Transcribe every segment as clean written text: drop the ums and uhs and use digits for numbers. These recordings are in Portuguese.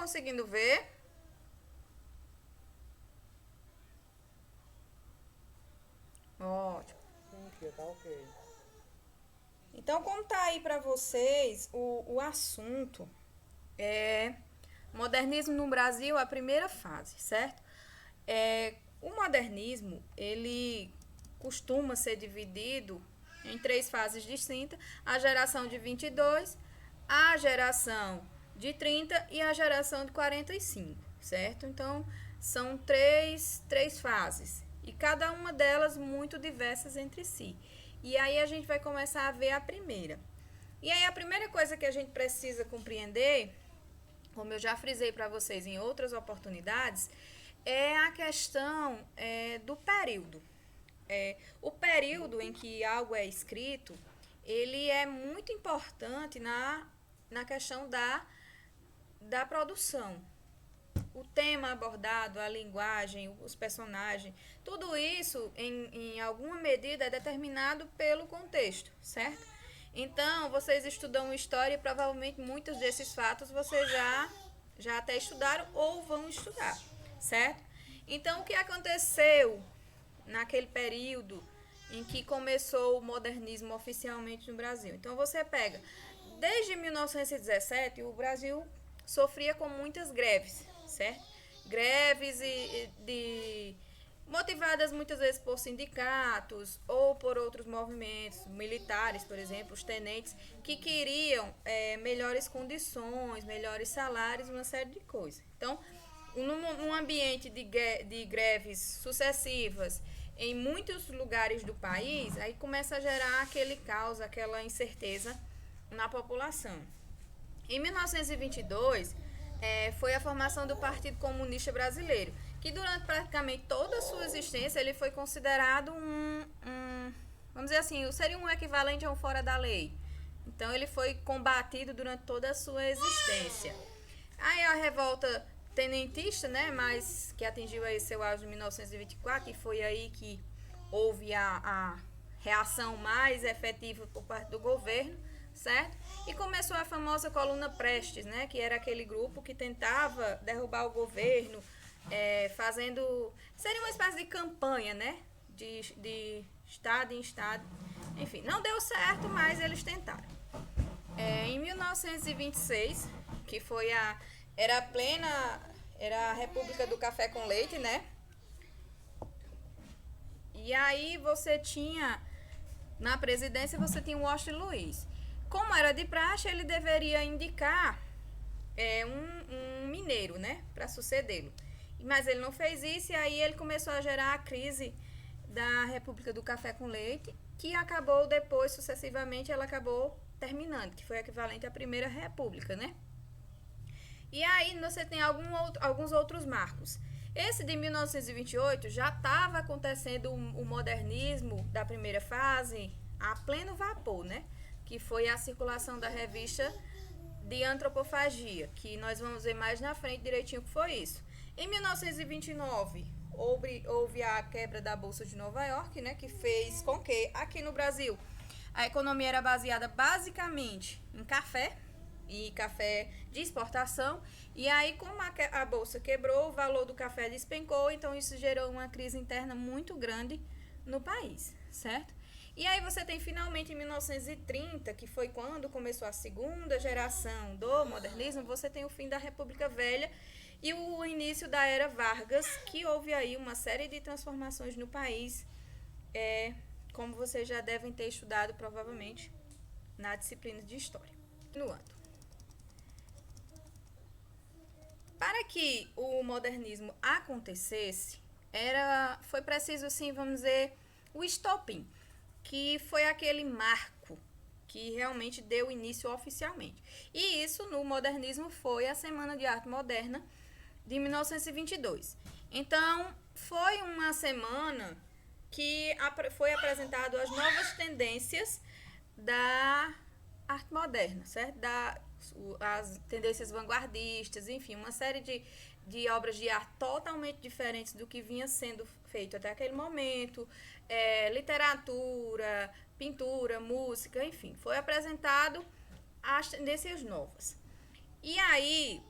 conseguindo ver? Ótimo. Sim, tia, tá ok. Então, como tá aí para vocês, o assunto é modernismo no Brasil, a primeira fase, certo? O modernismo, ele costuma ser dividido em três fases distintas: a geração de 22, a geração de 30 e a geração de 45, certo? Então, são três fases e cada uma delas muito diversas entre si. E aí a gente vai começar a ver a primeira. E aí a primeira coisa que a gente precisa compreender, como eu já frisei para vocês em outras oportunidades, é a questão do período. O período em que algo é escrito, ele é muito importante na questão da produção. O tema abordado, a linguagem, os personagens, tudo isso, em alguma medida, é determinado pelo contexto, certo? Então, vocês estudam história e provavelmente muitos desses fatos vocês já até estudaram ou vão estudar, certo? Então, o que aconteceu naquele período em que começou o modernismo oficialmente no Brasil? Então, você pega, desde 1917, o Brasil sofria com muitas greves, certo? Greves motivadas muitas vezes por sindicatos ou por outros movimentos militares, por exemplo, os tenentes, que queriam melhores condições, melhores salários, uma série de coisas. Então, num ambiente de greves sucessivas em muitos lugares do país, aí começa a gerar aquele caos, aquela incerteza na população. Em 1922, foi a formação do Partido Comunista Brasileiro, que durante praticamente toda a sua existência ele foi considerado vamos dizer assim, seria um equivalente a um fora da lei. Então ele foi combatido durante toda a sua existência. Aí a revolta tenentista, né, mas que atingiu aí seu auge em 1924, e foi aí que houve a reação mais efetiva por parte do governo, certo? E começou a famosa coluna Prestes, né, que era aquele grupo que tentava derrubar o governo, fazendo, seria uma espécie de campanha, né, de estado em estado. Enfim, não deu certo, mas eles tentaram. Em 1926, que foi era a plena, era a República do Café com Leite, né? E aí você tinha, na presidência, você tinha o Washington Luiz. Como era de praxe, ele deveria indicar um mineiro, né, para sucedê-lo. Mas ele não fez isso, e aí ele começou a gerar a crise da República do Café com Leite, que acabou depois, sucessivamente, ela acabou terminando, que foi equivalente à Primeira República, né? E aí você tem alguns outros marcos. Esse de 1928 já estava acontecendo o modernismo da primeira fase a pleno vapor, né? Que foi a circulação da revista de antropofagia, que nós vamos ver mais na frente direitinho o que foi isso. Em 1929, houve a quebra da Bolsa de Nova York, né? Que fez com que aqui no Brasil a economia era baseada basicamente em café, e café de exportação. E aí, como a bolsa quebrou, o valor do café despencou, então isso gerou uma crise interna muito grande no país, certo? E aí você tem finalmente em 1930, que foi quando começou a segunda geração do modernismo, você tem o fim da República Velha e o início da Era Vargas, que houve aí uma série de transformações no país, como vocês já devem ter estudado provavelmente na disciplina de História. Continuando. Para que o modernismo acontecesse, foi preciso, assim, vamos dizer, o estopim, que foi aquele marco que realmente deu início oficialmente. E isso no modernismo foi a Semana de Arte Moderna de 1922. Então, foi uma semana que foi apresentado as novas tendências da arte moderna, certo? As tendências vanguardistas, enfim, uma série de obras de arte totalmente diferentes do que vinha sendo feito até aquele momento, literatura, pintura, música, enfim, foi apresentado as tendências novas. E aí,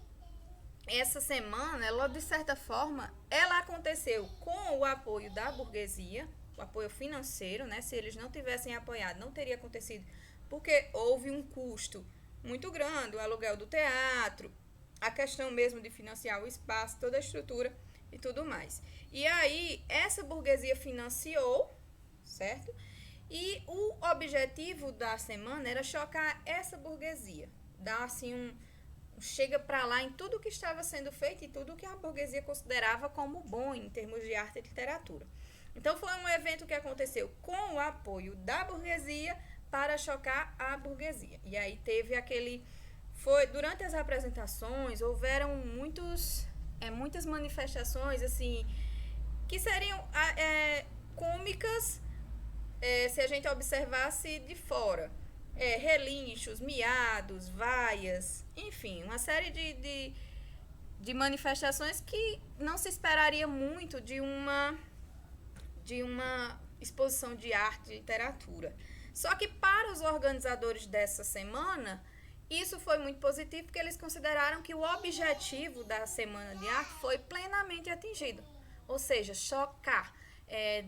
essa semana, ela de certa forma, ela aconteceu com o apoio da burguesia, o apoio financeiro, né? Se eles não tivessem apoiado, não teria acontecido, porque houve um custo muito grande, o aluguel do teatro, a questão mesmo de financiar o espaço, toda a estrutura e tudo mais. E aí, essa burguesia financiou, certo? E o objetivo da semana era chocar essa burguesia, dar assim um chega para lá em tudo que estava sendo feito e tudo que a burguesia considerava como bom em termos de arte e literatura. Então foi um evento que aconteceu com o apoio da burguesia para chocar a burguesia. E aí teve aquele foi durante as apresentações houveram muitas manifestações assim que seriam cômicas se a gente observasse de fora. Relinchos, miados, vaias, enfim, uma série de manifestações que não se esperaria muito de uma exposição de arte e literatura. Só que para os organizadores dessa semana, isso foi muito positivo porque eles consideraram que o objetivo da Semana de Arte foi plenamente atingido. Ou seja, chocar,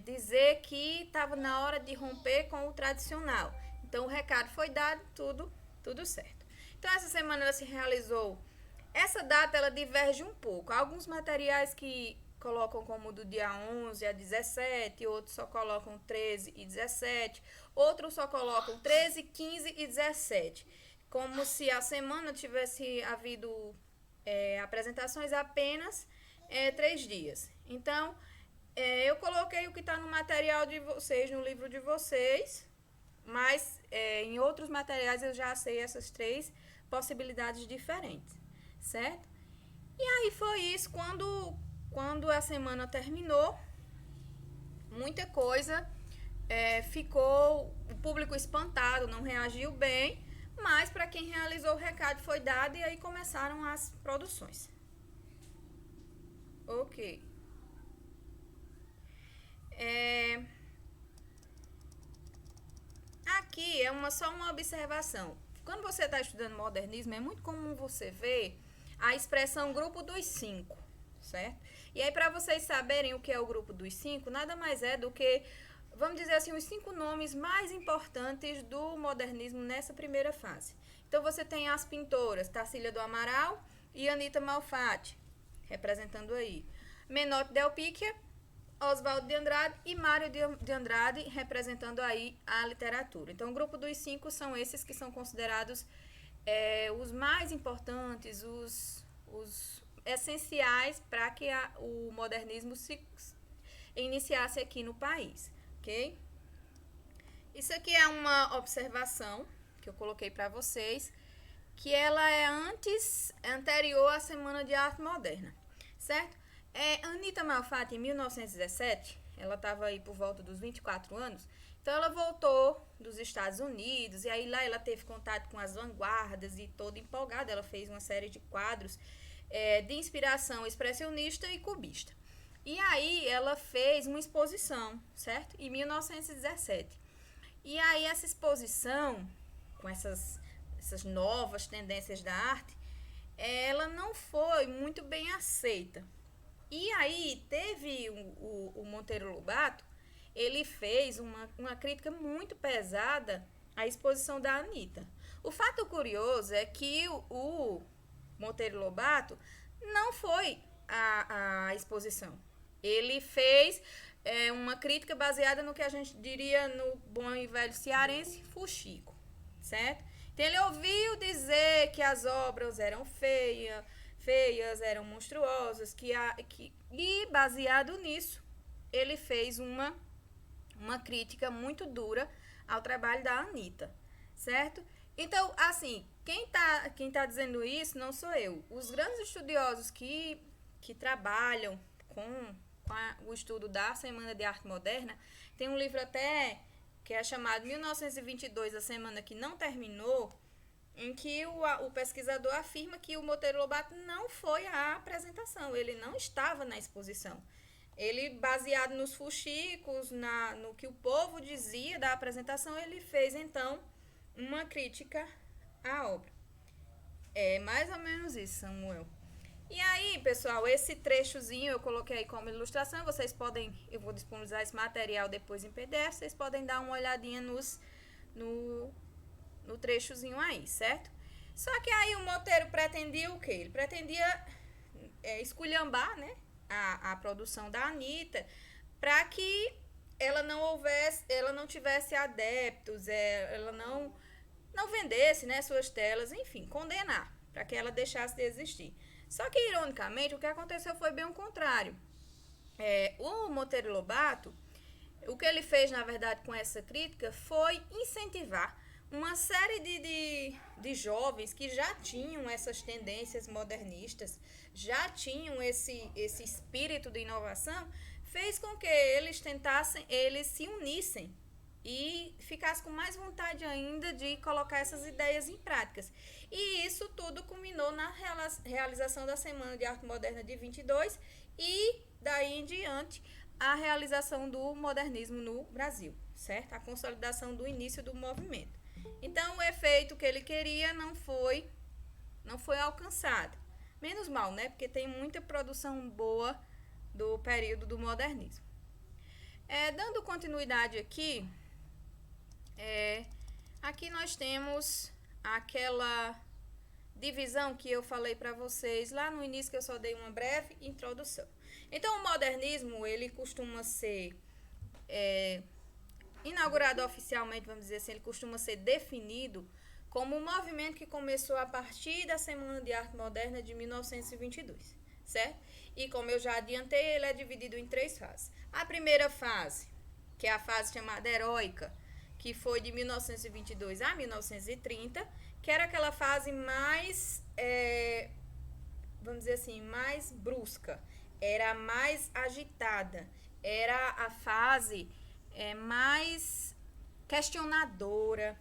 dizer que estava na hora de romper com o tradicional. Então o recado foi dado, tudo certo. Então essa semana ela se realizou. Essa data ela diverge um pouco. Há alguns materiais que colocam como do dia 11 a 17, outros só colocam 13 e 17, outros só colocam 13, 15 e 17. Como se a semana tivesse havido apresentações apenas 3 dias. Então, eu coloquei o que está no material de vocês, no livro de vocês, mas em outros materiais eu já sei essas 3 possibilidades diferentes, certo? E aí foi isso, quando a semana terminou, muita coisa ficou o público espantado, não reagiu bem, mas para quem realizou o recado foi dado e aí começaram as produções. Ok. Aqui só uma observação. Quando você está estudando modernismo, é muito comum você ver a expressão grupo dos 5, certo? E aí, para vocês saberem o que é o grupo dos 5, nada mais é do que, vamos dizer assim, os 5 nomes mais importantes do modernismo nessa primeira fase. Então, você tem as pintoras Tarsila do Amaral e Anita Malfatti, representando aí. Menotti Del Picchia, Oswaldo de Andrade e Mário de Andrade, representando aí a literatura. Então, o grupo dos 5 são esses que são considerados os mais importantes, os essenciais para que o modernismo se iniciasse aqui no país, ok? Isso aqui é uma observação que eu coloquei para vocês, que ela é anterior à Semana de Arte Moderna, certo? Anita Malfatti, em 1917, ela estava aí por volta dos 24 anos, então ela voltou dos Estados Unidos, e aí lá ela teve contato com as vanguardas e toda empolgada, ela fez uma série de quadros de inspiração expressionista e cubista. E aí ela fez uma exposição, certo? Em 1917. E aí essa exposição, com essas novas tendências da arte, ela não foi muito bem aceita. E aí teve o Monteiro Lobato, ele fez uma crítica muito pesada à exposição da Anita. O fato curioso é que o Monteiro Lobato não foi à exposição. Ele fez uma crítica baseada no que a gente diria no bom e velho cearense, fuxico, certo? Então ele ouviu dizer que as obras eram feias, eram monstruosas, e baseado nisso, ele fez uma crítica muito dura ao trabalho da Anita, certo? Então, assim, quem tá dizendo isso não sou eu. Os grandes estudiosos que trabalham com o estudo da Semana de Arte Moderna, tem um livro até que é chamado 1922, a Semana que não terminou, em que o pesquisador afirma que o Monteiro Lobato não foi à apresentação, ele não estava na exposição. Ele, baseado nos fuxicos, no que o povo dizia da apresentação, ele fez, então, uma crítica à obra. É mais ou menos isso, Samuel. E aí, pessoal, esse trechozinho eu coloquei aí como ilustração. Vocês podem, eu vou disponibilizar esse material depois em PDF. Vocês podem dar uma olhadinha no, no trechozinho aí, certo? Só que aí o Monteiro pretendia o quê? Ele pretendia esculhambar, né, a produção da Anitta para que ela não tivesse adeptos, ela não vendesse, né, suas telas, enfim, condenar para que ela deixasse de existir. Só que, ironicamente, o que aconteceu foi bem o contrário. O Monteiro Lobato, o que ele fez, na verdade, com essa crítica foi incentivar uma série de jovens que já tinham essas tendências modernistas, já tinham esse espírito de inovação, fez com que eles tentassem, eles se unissem e ficassem com mais vontade ainda de colocar essas ideias em práticas. E isso tudo culminou na realização da Semana de Arte Moderna de 22 e daí em diante a realização do modernismo no Brasil, certo? A consolidação do início do movimento. Então, o efeito que ele queria não foi alcançado. Menos mal, né? Porque tem muita produção boa do período do modernismo. Dando continuidade aqui, aqui nós temos aquela divisão que eu falei para vocês lá no início, que eu só dei uma breve introdução. Então, o modernismo, ele costuma ser inaugurado oficialmente, vamos dizer assim, ele costuma ser definido como um movimento que começou a partir da Semana de Arte Moderna de 1922, certo? E como eu já adiantei, ele é dividido em 3 fases. A primeira fase, que é a fase chamada heróica, que foi de 1922 a 1930, que era aquela fase mais, vamos dizer assim, mais brusca, era mais agitada, era a fase mais questionadora.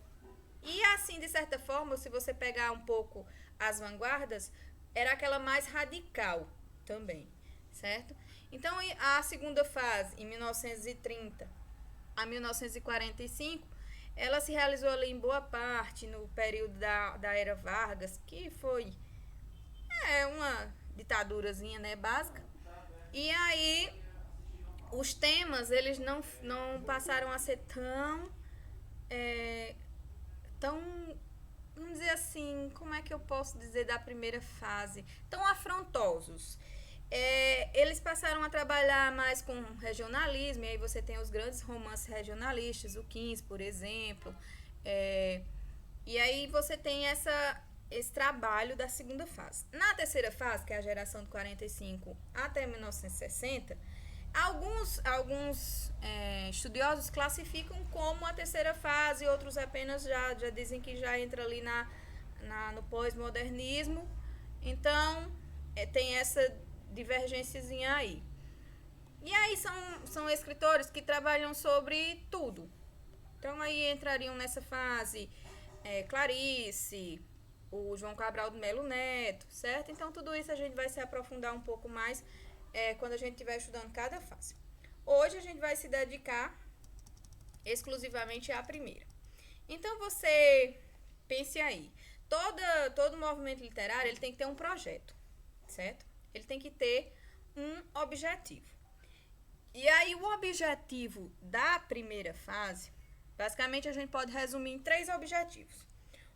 E assim, de certa forma, se você pegar um pouco as vanguardas, era aquela mais radical também, certo? Então, a segunda fase, em 1930 a 1945, ela se realizou ali em boa parte no período da Era Vargas, que foi uma ditadurazinha, né, básica. E aí os temas, eles não passaram a ser tão, vamos dizer assim, como é que eu posso dizer da primeira fase? Tão afrontosos. Eles passaram a trabalhar mais com regionalismo, e aí você tem os grandes romances regionalistas, o 15, por exemplo. E aí você tem esse trabalho da segunda fase. Na terceira fase, que é a geração de 45 até 1960, alguns estudiosos classificam como a terceira fase, outros apenas já dizem que já entra ali no pós-modernismo. Então, tem essa divergênciazinha aí. E aí são escritores que trabalham sobre tudo. Então, aí entrariam nessa fase Clarice, o João Cabral do Melo Neto, certo? Então, tudo isso a gente vai se aprofundar um pouco mais quando a gente estiver estudando cada fase. Hoje a gente vai se dedicar exclusivamente à primeira. Então, você pense aí. Todo movimento literário, ele tem que ter um projeto, certo? Ele tem que ter um objetivo. E aí, o objetivo da primeira fase, basicamente, a gente pode resumir em 3 objetivos.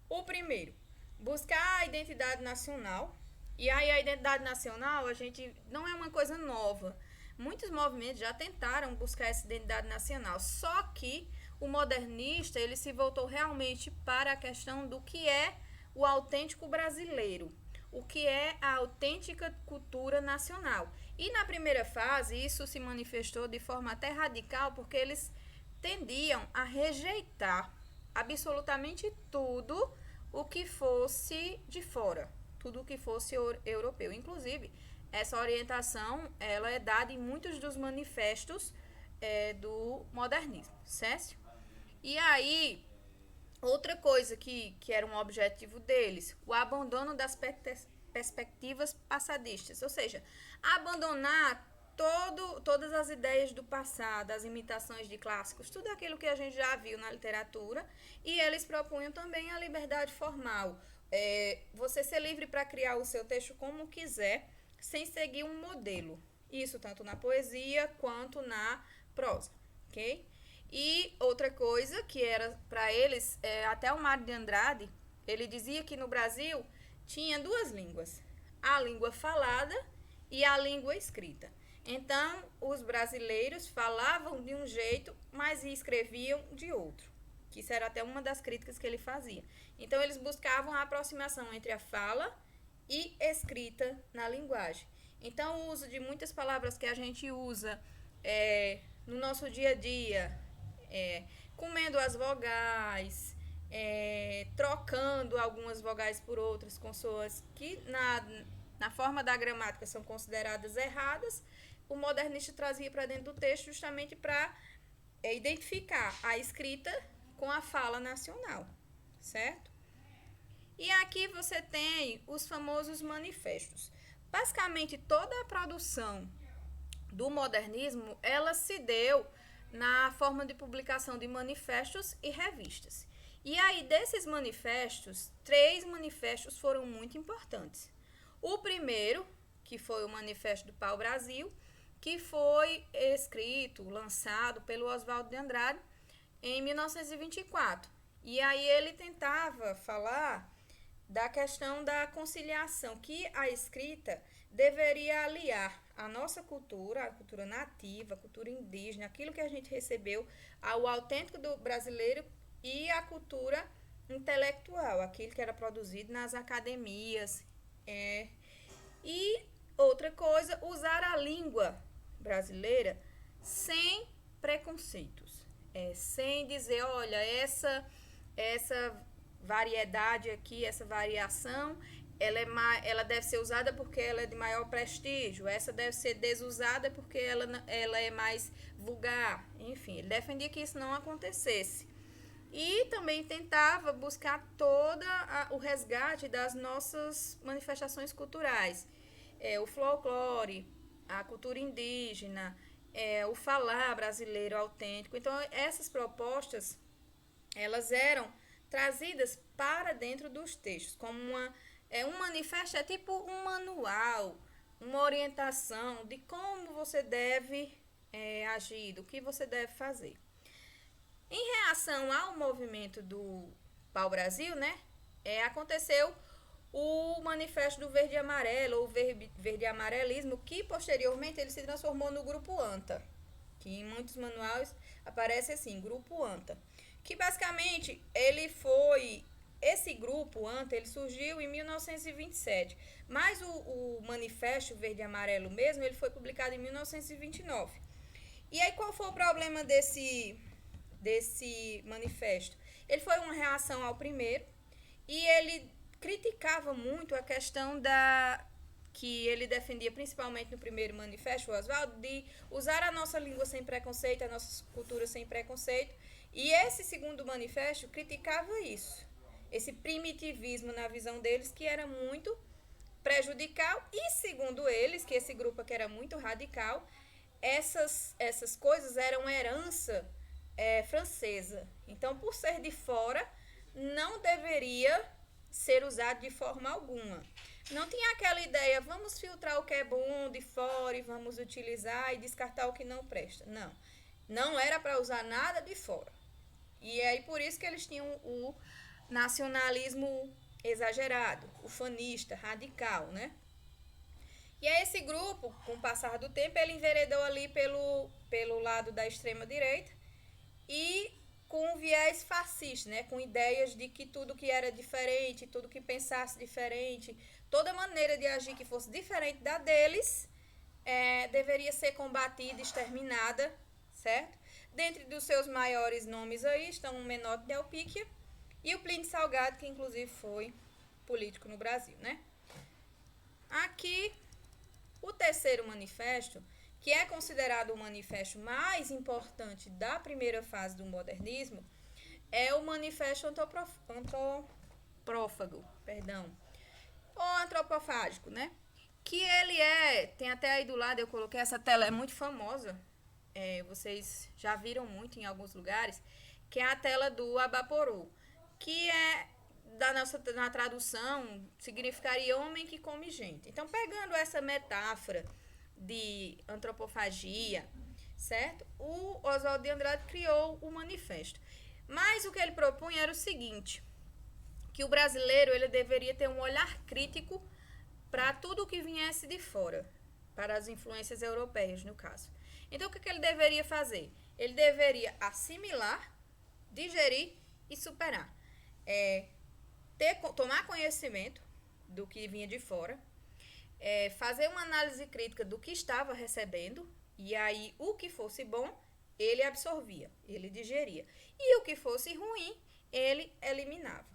O primeiro, buscar a identidade nacional. E aí, a identidade nacional, a gente não é uma coisa nova. Muitos movimentos já tentaram buscar essa identidade nacional, só que o modernista, ele se voltou realmente para a questão do que é o autêntico brasileiro, o que é a autêntica cultura nacional. E na primeira fase, isso se manifestou de forma até radical, porque eles tendiam a rejeitar absolutamente tudo o que fosse de fora, tudo o que fosse europeu. Inclusive, essa orientação ela é dada em muitos dos manifestos do modernismo, certo? E aí, outra coisa que era um objetivo deles, o abandono das perspectivas passadistas, ou seja, abandonar todas as ideias do passado, as imitações de clássicos, tudo aquilo que a gente já viu na literatura, e eles propunham também a liberdade formal. Você ser livre para criar o seu texto como quiser, sem seguir um modelo. Isso tanto na poesia quanto na prosa, ok? E outra coisa que era para eles, até o Mário de Andrade, ele dizia que no Brasil tinha duas línguas, a língua falada e a língua escrita. Então, os brasileiros falavam de um jeito, mas escreviam de outro. Que isso era até uma das críticas que ele fazia. Então, eles buscavam a aproximação entre a fala e escrita na linguagem. Então, o uso de muitas palavras que a gente usa no nosso dia a dia, comendo as vogais, trocando algumas vogais por outras consoantes que na forma da gramática são consideradas erradas, o modernista trazia para dentro do texto justamente para identificar a escrita com a fala nacional, certo? E aqui você tem os famosos manifestos. Basicamente, toda a produção do modernismo, ela se deu na forma de publicação de manifestos e revistas. E aí, desses manifestos, 3 manifestos foram muito importantes. O primeiro, que foi o Manifesto do Pau-Brasil, que foi escrito, lançado pelo Oswaldo de Andrade em 1924. E aí ele tentava falar da questão da conciliação, que a escrita deveria aliar a nossa cultura, a cultura nativa, a cultura indígena, aquilo que a gente recebeu, ao autêntico do brasileiro e a cultura intelectual, aquilo que era produzido nas academias. E outra coisa, usar a língua brasileira sem preconceitos, sem dizer, olha, essa variedade aqui, essa variação, ela deve ser usada porque ela é de maior prestígio, essa deve ser desusada porque ela é mais vulgar. Enfim, ele defendia que isso não acontecesse. E também tentava buscar o resgate das nossas manifestações culturais. O folclore, a cultura indígena, o falar brasileiro autêntico. Então, essas propostas, elas eram trazidas para dentro dos textos, como um manifesto é tipo um manual, uma orientação de como você deve agir, do que você deve fazer. Em reação ao movimento do Pau-Brasil, né, aconteceu o Manifesto do Verde e Amarelo, ou Verde e Amarelismo, que posteriormente ele se transformou no Grupo ANTA, que em muitos manuais aparece assim, Grupo ANTA, que basicamente esse Grupo ANTA, ele surgiu em 1927, mas o Manifesto Verde e Amarelo mesmo, ele foi publicado em 1929. E aí qual foi o problema desse manifesto? Ele foi uma reação ao primeiro e ele criticava muito a questão que ele defendia principalmente no primeiro manifesto, o Oswaldo, de usar a nossa língua sem preconceito, a nossa cultura sem preconceito. E esse segundo manifesto criticava isso, esse primitivismo na visão deles, que era muito prejudicial, e segundo eles, que esse grupo aqui era muito radical, essas coisas eram herança francesa. Então, por ser de fora, não deveria ser usado de forma alguma. Não tinha aquela ideia, vamos filtrar o que é bom de fora e vamos utilizar e descartar o que não presta. Não, não era para usar nada de fora. E aí por isso que eles tinham o nacionalismo exagerado, o fanista, radical, né? E aí esse grupo, com o passar do tempo, ele enveredou ali pelo lado da extrema-direita e com um viés fascista, né? Com ideias de que tudo que era diferente, tudo que pensasse diferente, toda maneira de agir que fosse diferente da deles, deveria ser combatida, exterminada, certo? Dentre dos seus maiores nomes aí estão o Menotti Del Picchia e o Plínio Salgado, que inclusive foi político no Brasil, né? Aqui, o terceiro manifesto, que é considerado o manifesto mais importante da primeira fase do modernismo, é o Manifesto ou antropofágico, né? Que ele tem até aí do lado, eu coloquei essa tela, é muito famosa, vocês já viram muito em alguns lugares, que é a tela do Abaporu, que na tradução, significaria homem que come gente. Então, pegando essa metáfora de antropofagia, certo? O Oswaldo de Andrade criou o manifesto. Mas o que ele propunha era o seguinte, que o brasileiro ele deveria ter um olhar crítico para tudo que viesse de fora, para as influências europeias, no caso. Então, o que ele deveria fazer? Ele deveria assimilar, digerir e superar. Tomar conhecimento do que vinha de fora, fazer uma análise crítica do que estava recebendo, e aí o que fosse bom, ele absorvia, ele digeria. E o que fosse ruim, ele eliminava.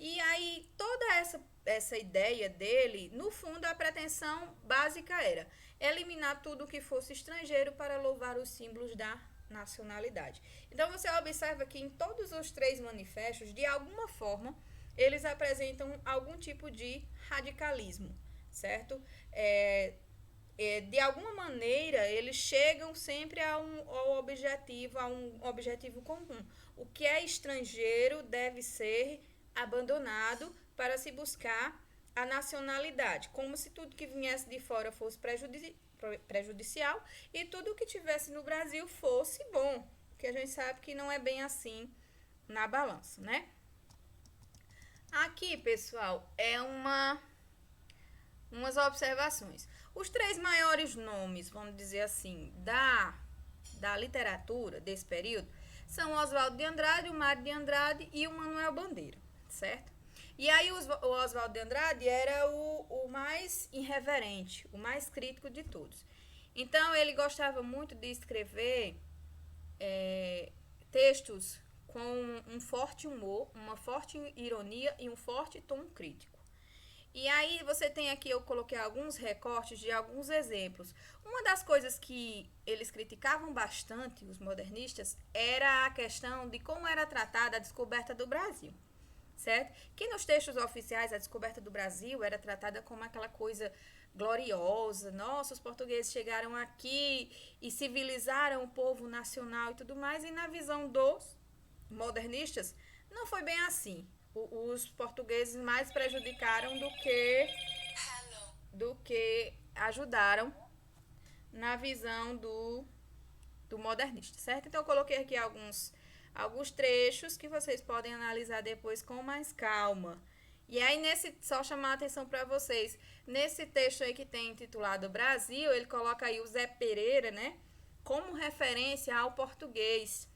E aí toda essa ideia dele, no fundo, a pretensão básica era eliminar tudo que fosse estrangeiro para louvar os símbolos da nacionalidade. Então você observa que em todos os 3 manifestos, de alguma forma, eles apresentam algum tipo de radicalismo, certo? De alguma maneira, eles chegam sempre a um objetivo comum. O que é estrangeiro deve ser abandonado para se buscar a nacionalidade, como se tudo que viesse de fora fosse prejudicial e tudo que tivesse no Brasil fosse bom, porque a gente sabe que não é bem assim na balança, né? Aqui, pessoal, umas observações. Os 3 maiores nomes, vamos dizer assim, da literatura desse período são Oswaldo de Andrade, o Mário de Andrade e o Manuel Bandeira, certo? E aí o Oswaldo de Andrade era o mais irreverente, o mais crítico de todos. Então ele gostava muito de escrever textos com um forte humor, uma forte ironia e um forte tom crítico. E aí você tem aqui, eu coloquei alguns recortes de alguns exemplos. Uma das coisas que eles criticavam bastante, os modernistas, era a questão de como era tratada a descoberta do Brasil, certo? Que nos textos oficiais a descoberta do Brasil era tratada como aquela coisa gloriosa. Nossa, os portugueses chegaram aqui e civilizaram o povo nacional e tudo mais. E na visão dos modernistas, não foi bem assim. Os portugueses mais prejudicaram do que ajudaram na visão do modernista, certo? Então eu coloquei aqui alguns trechos que vocês podem analisar depois com mais calma. E aí, só chamar a atenção para vocês, nesse texto aí que tem intitulado Brasil, ele coloca aí o Zé Pereira, né, como referência ao português.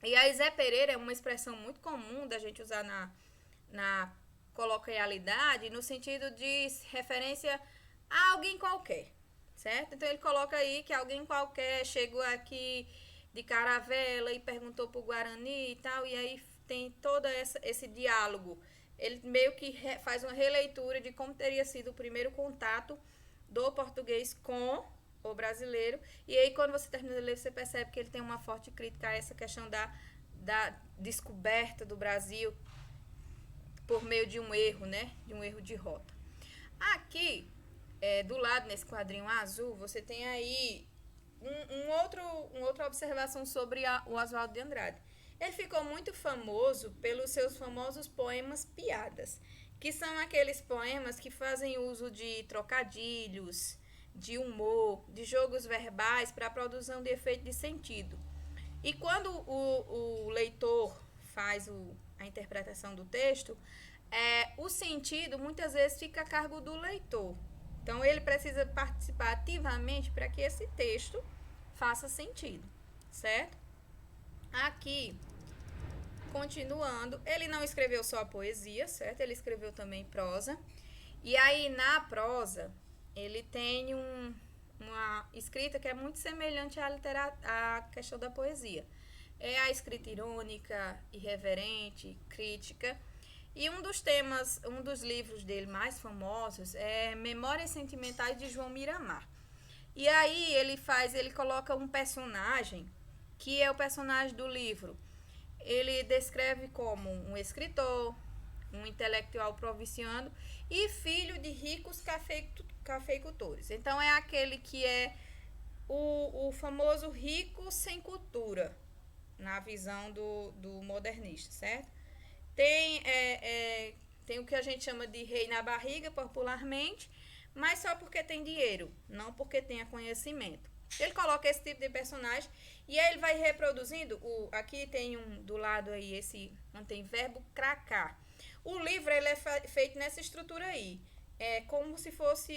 E aí, Zé Pereira é uma expressão muito comum da gente usar na coloquialidade, no sentido de referência a alguém qualquer, certo? Então, ele coloca aí que alguém qualquer chegou aqui de caravela e perguntou pro Guarani e tal, e aí tem todo esse diálogo. Ele meio que faz uma releitura de como teria sido o primeiro contato do português com o brasileiro. E aí, quando você termina de ler, você percebe que ele tem uma forte crítica a essa questão da descoberta do Brasil por meio de um erro, né? De um erro de rota. Aqui, do lado, nesse quadrinho azul, você tem aí uma outra observação sobre o Oswaldo de Andrade. Ele ficou muito famoso pelos seus famosos poemas piadas, que são aqueles poemas que fazem uso de trocadilhos, de humor, de jogos verbais para a produção de efeito de sentido. E quando o leitor faz a interpretação do texto, o sentido muitas vezes fica a cargo do leitor. Então ele precisa participar ativamente para que esse texto faça sentido, certo? Aqui, continuando, ele não escreveu só a poesia, certo? Ele escreveu também prosa. E aí, na prosa, ele tem uma escrita que é muito semelhante à questão da poesia. É a escrita irônica, irreverente, crítica. E um dos livros dele mais famosos é Memórias Sentimentais de João Miramar. E aí ele coloca um personagem, que é o personagem do livro. Ele descreve como um escritor, um intelectual provinciano e filho de ricos cafeicultores. Então é aquele que é o famoso rico sem cultura, na visão do modernista, certo? Tem, tem o que a gente chama de rei na barriga, popularmente, mas só porque tem dinheiro, não porque tenha conhecimento. Ele coloca esse tipo de personagem e aí ele vai reproduzindo. Aqui tem do lado aí esse, não tem verbo cracar. O livro ele é feito nessa estrutura aí. É como se fosse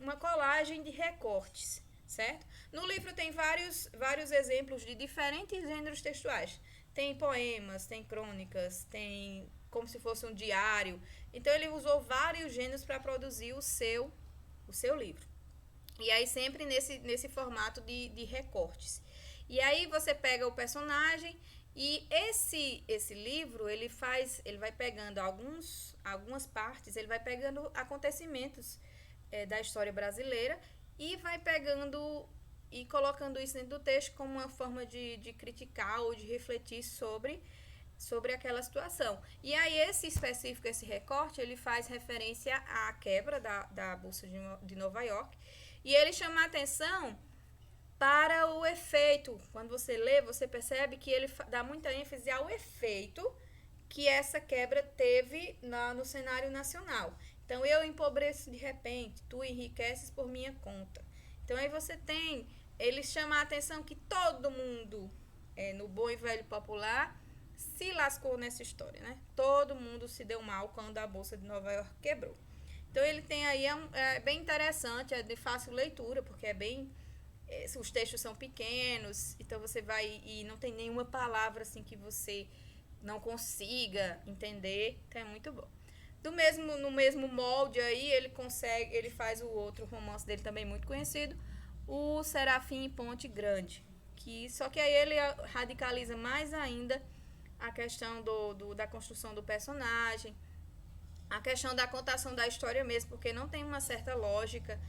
uma colagem de recortes, certo? No livro tem vários exemplos de diferentes gêneros textuais. Tem poemas, tem crônicas, tem como se fosse um diário. Então ele usou vários gêneros para produzir o seu livro. E aí sempre nesse formato de recortes. E aí você pega o personagem e esse livro ele vai pegando algumas partes, ele vai pegando acontecimentos da história brasileira e vai pegando e colocando isso dentro do texto como uma forma de criticar ou de refletir sobre aquela situação. E aí esse recorte, ele faz referência à quebra da Bolsa de Nova York e ele chama a atenção para o efeito. Quando você lê, você percebe que ele dá muita ênfase ao efeito que essa quebra teve no cenário nacional. Então, eu empobreço de repente, tu enriqueces por minha conta. Então, aí você tem, ele chama a atenção que todo mundo, no bom e velho popular, se lascou nessa história, né? Todo mundo se deu mal quando a Bolsa de Nova York quebrou. Então, ele tem aí, é bem interessante, é de fácil leitura, porque os textos são pequenos, então você vai e não tem nenhuma palavra assim que você não consiga entender, então é muito bom. No mesmo molde aí, ele faz o outro romance dele também muito conhecido, o Serafim Ponte Grande, só que aí ele radicaliza mais ainda a questão da construção do personagem, a questão da contação da história mesmo, porque não tem uma certa lógica.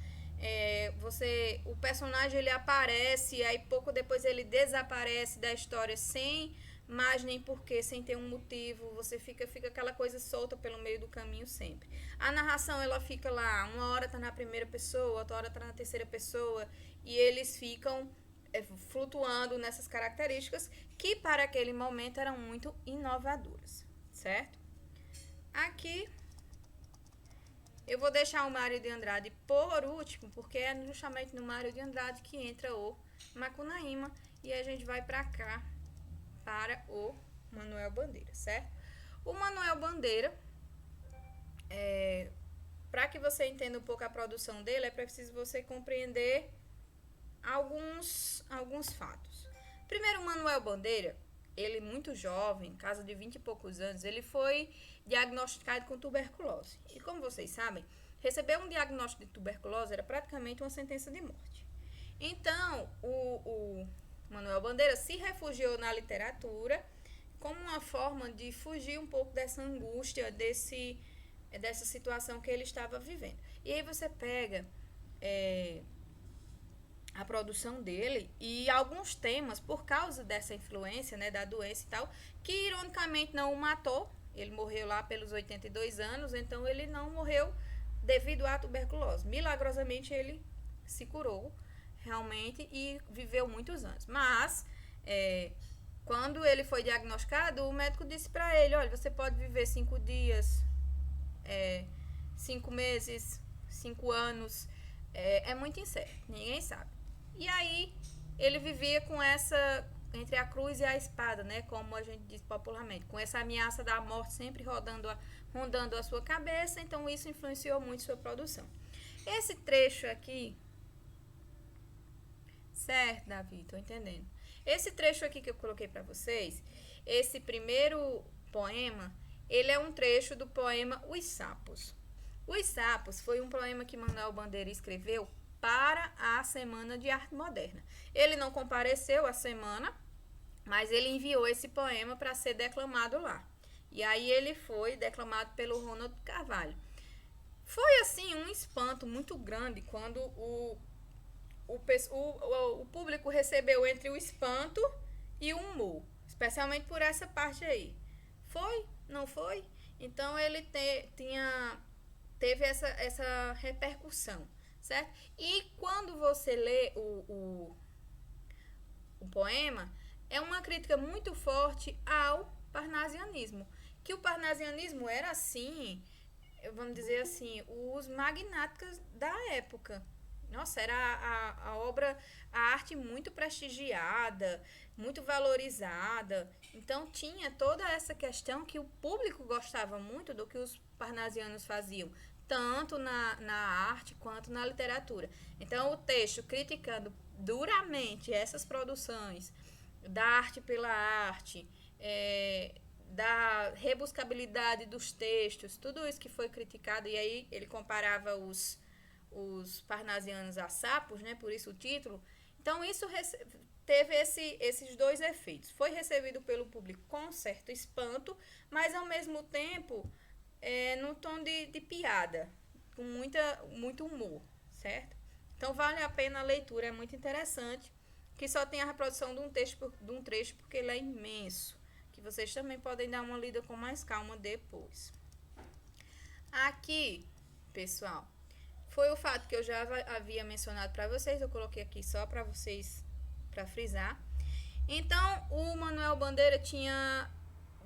O personagem ele aparece, aí pouco depois ele desaparece da história sem mais nem porquê, sem ter um motivo. Você fica aquela coisa solta pelo meio do caminho sempre. A narração ela fica lá, uma hora tá na primeira pessoa, outra hora tá na terceira pessoa, e eles ficam flutuando nessas características que para aquele momento eram muito inovadoras, certo? Aqui eu vou deixar o Mário de Andrade por último, porque é justamente no Mário de Andrade que entra o Macunaíma e a gente vai para cá, para o Manuel Bandeira, certo? O Manuel Bandeira, para que você entenda um pouco a produção dele, é preciso você compreender alguns fatos. Primeiro, o Manuel Bandeira, ele muito jovem, caso de 20 e poucos anos, ele foi diagnosticado com tuberculose. E como vocês sabem, receber um diagnóstico de tuberculose era praticamente uma sentença de morte. Então, o Manuel Bandeira se refugiou na literatura como uma forma de fugir um pouco dessa angústia, dessa situação que ele estava vivendo. E aí você pega a produção dele e alguns temas, por causa dessa influência, né, da doença e tal, que ironicamente não o matou. Ele morreu lá pelos 82 anos, então ele não morreu devido à tuberculose. Milagrosamente ele se curou realmente e viveu muitos anos. Mas quando ele foi diagnosticado, o médico disse para ele: olha, você pode viver 5 dias, 5 meses, 5 anos, é muito incerto, ninguém sabe. E aí ele vivia com essa, entre a cruz e a espada, né, como a gente diz popularmente, com essa ameaça da morte sempre rondando a sua cabeça. Então isso influenciou muito sua produção. Esse trecho aqui, certo, Davi? Tô entendendo. Esse trecho aqui que eu coloquei para vocês, esse primeiro poema, ele é um trecho do poema Os Sapos. Os Sapos foi um poema que Manuel Bandeira escreveu para a Semana de Arte Moderna. Ele não compareceu à semana, mas ele enviou esse poema para ser declamado lá. E aí ele foi declamado pelo Ronald Carvalho. Foi assim um espanto muito grande quando o público recebeu entre o espanto e o humor, especialmente por essa parte aí. Foi? Não foi? Então ele teve essa repercussão, certo? E quando você lê o poema, é uma crítica muito forte ao parnasianismo, que o parnasianismo era assim, vamos dizer assim, os magnatas da época. Nossa, era a obra, a arte muito prestigiada, muito valorizada. Então tinha toda essa questão que o público gostava muito do que os parnasianos faziam, tanto na arte quanto na literatura. Então o texto criticando duramente essas produções da arte pela arte, da rebuscabilidade dos textos, tudo isso que foi criticado, e aí ele comparava os parnasianos a sapos, né? Por isso o título. Então isso teve esses dois efeitos. Foi recebido pelo público com certo espanto, mas ao mesmo tempo no tom de piada, com muito humor, certo? Então vale a pena a leitura, é muito interessante, que só tem a reprodução de um trecho porque ele é imenso, que vocês também podem dar uma lida com mais calma depois. Aqui, pessoal, foi o fato que eu já havia mencionado para vocês, eu coloquei aqui só para vocês, para frisar. Então, o Manuel Bandeira tinha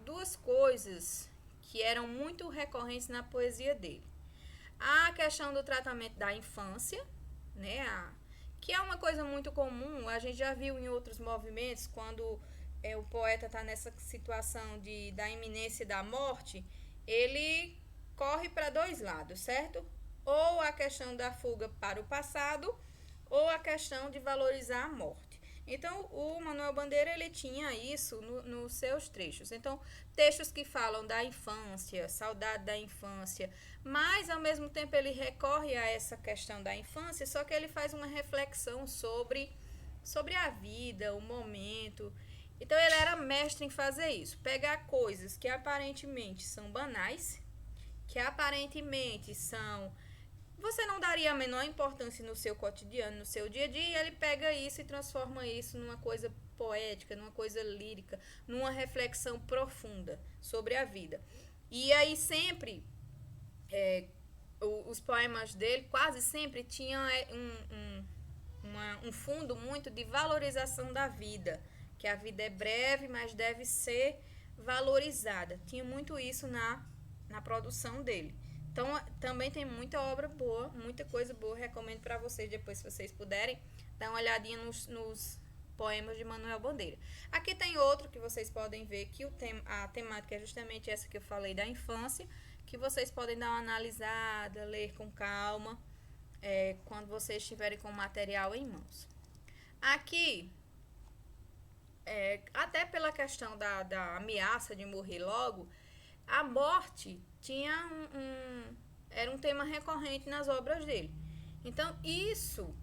duas coisas que eram muito recorrentes na poesia dele. A questão do tratamento da infância, né, que é uma coisa muito comum, a gente já viu em outros movimentos, quando o poeta está nessa situação da iminência da morte, ele corre para dois lados, certo? Ou a questão da fuga para o passado, ou a questão de valorizar a morte. Então, o Manuel Bandeira, ele tinha isso nos seus trechos. Então, textos que falam da infância, saudade da infância, mas, ao mesmo tempo, ele recorre a essa questão da infância, só que ele faz uma reflexão sobre a vida, o momento. Então, ele era mestre em fazer isso. Pegar coisas que aparentemente são banais, que aparentemente você não daria a menor importância no seu cotidiano, no seu dia a dia, e ele pega isso e transforma isso numa coisa poética, numa coisa lírica, numa reflexão profunda sobre a vida. E aí sempre, os poemas dele quase sempre tinham um fundo muito de valorização da vida, que a vida é breve, mas deve ser valorizada. Tinha muito isso na produção dele. Então, também tem muita obra boa, muita coisa boa. Recomendo para vocês, depois, se vocês puderem, dar uma olhadinha nos poemas de Manuel Bandeira. Aqui tem outro que vocês podem ver que a temática é justamente essa que eu falei da infância, que vocês podem dar uma analisada, ler com calma, quando vocês estiverem com o material em mãos. Aqui, até pela questão da ameaça de morrer logo, a morte era um tema recorrente nas obras dele. Então, isso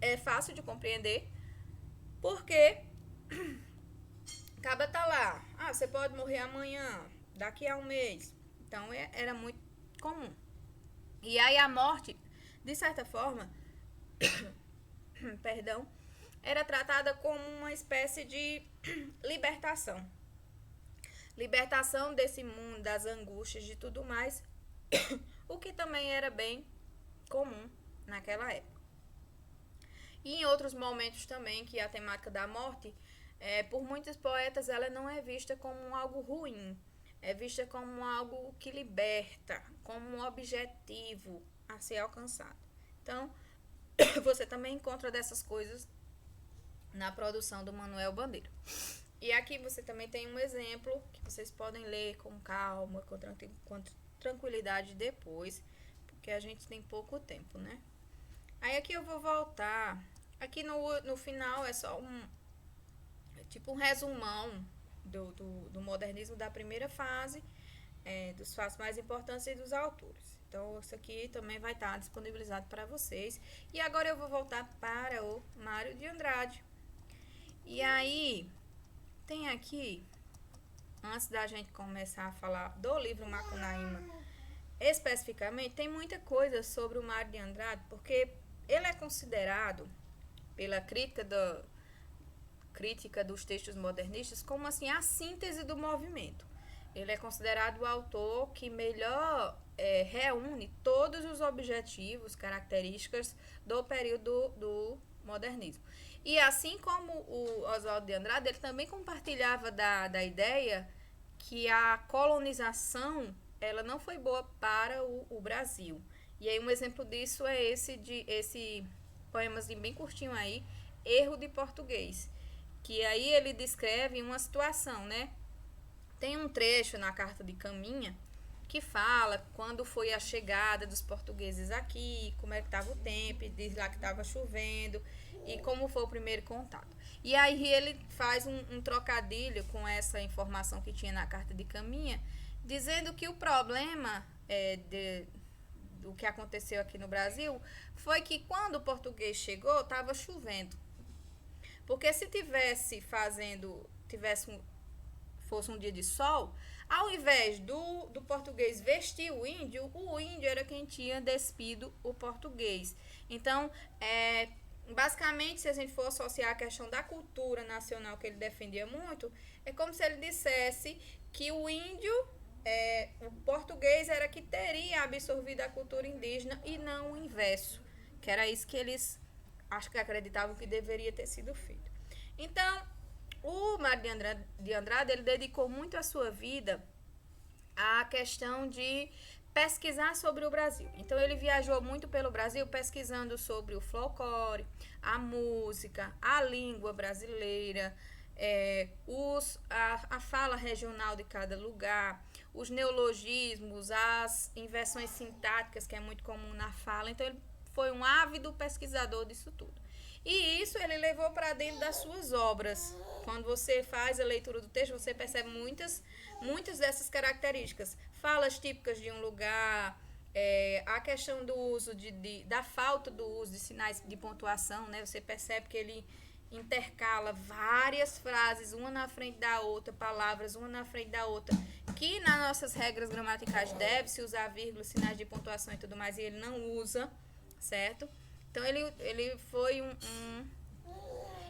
é fácil de compreender, porque acaba tá lá. Você pode morrer amanhã, daqui a um mês. Então, era muito comum. E aí a morte, de certa forma, perdão, era tratada como uma espécie de libertação. Libertação desse mundo, das angústias, de tudo mais, o que também era bem comum naquela época. E em outros momentos também, que a temática da morte, por muitos poetas, ela não é vista como algo ruim, é vista como algo que liberta, como um objetivo a ser alcançado. Então, você também encontra dessas coisas na produção do Manuel Bandeira. E aqui você também tem um exemplo que vocês podem ler com calma, com tranquilidade depois, porque a gente tem pouco tempo, né? Aí aqui eu vou voltar. Aqui no final é só um resumão do modernismo da primeira fase, dos fatos mais importantes e dos autores. Então, isso aqui também vai estar disponibilizado para vocês. E agora eu vou voltar para o Mário de Andrade. E aí, tem aqui, antes da gente começar a falar do livro Macunaíma especificamente, tem muita coisa sobre o Mário de Andrade, porque ele é considerado, pela crítica dos textos modernistas, como assim a síntese do movimento. Ele é considerado o autor que melhor reúne todos os objetivos, características do período do modernismo. E assim como o Oswaldo de Andrade, ele também compartilhava da ideia que a colonização ela não foi boa para o Brasil. E aí um exemplo disso é esse poemazinho bem curtinho aí, Erro de Português, que aí ele descreve uma situação, né? Tem um trecho na Carta de Caminha que fala quando foi a chegada dos portugueses aqui, como é que estava o tempo, diz lá que estava chovendo e como foi o primeiro contato. E aí ele faz um trocadilho com essa informação que tinha na Carta de Caminha, dizendo que o problema do que aconteceu aqui no Brasil foi que quando o português chegou, estava chovendo. Porque se fosse um dia de sol, ao invés do português vestir o índio era quem tinha despido o português. Então, basicamente, se a gente for associar a questão da cultura nacional que ele defendia muito, é como se ele dissesse que o o português era que teria absorvido a cultura indígena e não o inverso, que era isso que eles acho que acreditavam que deveria ter sido feito. Então, o Mário de Andrade ele dedicou muito a sua vida à questão de pesquisar sobre o Brasil. Então, ele viajou muito pelo Brasil pesquisando sobre o folclore, a música, a língua brasileira, a fala regional de cada lugar, os neologismos, as inversões sintáticas, que é muito comum na fala. Então, ele foi um ávido pesquisador disso tudo. E isso ele levou para dentro das suas obras. Quando você faz a leitura do texto, você percebe muitas dessas características. Falas típicas de um lugar, a questão do uso da falta do uso de sinais de pontuação, né? Você percebe que ele intercala várias frases, uma na frente da outra, palavras uma na frente da outra, que nas nossas regras gramaticais deve-se usar vírgula, sinais de pontuação e tudo mais, e ele não usa, certo? Então, ele foi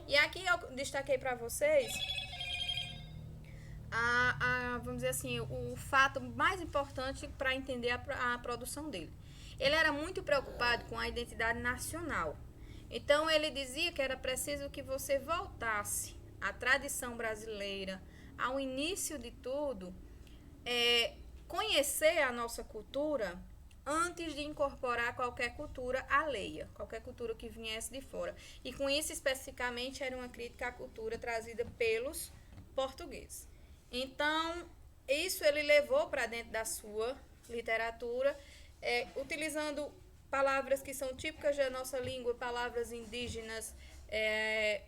E aqui eu destaquei para vocês vamos dizer assim, o fato mais importante para entender a produção dele. Ele era muito preocupado com a identidade nacional. Então, ele dizia que era preciso que você voltasse à tradição brasileira, ao início de tudo, conhecer a nossa cultura antes de incorporar qualquer cultura alheia, qualquer cultura que viesse de fora. E com isso, especificamente, era uma crítica à cultura trazida pelos portugueses. Então, isso ele levou para dentro da sua literatura, utilizando palavras que são típicas da nossa língua, palavras indígenas,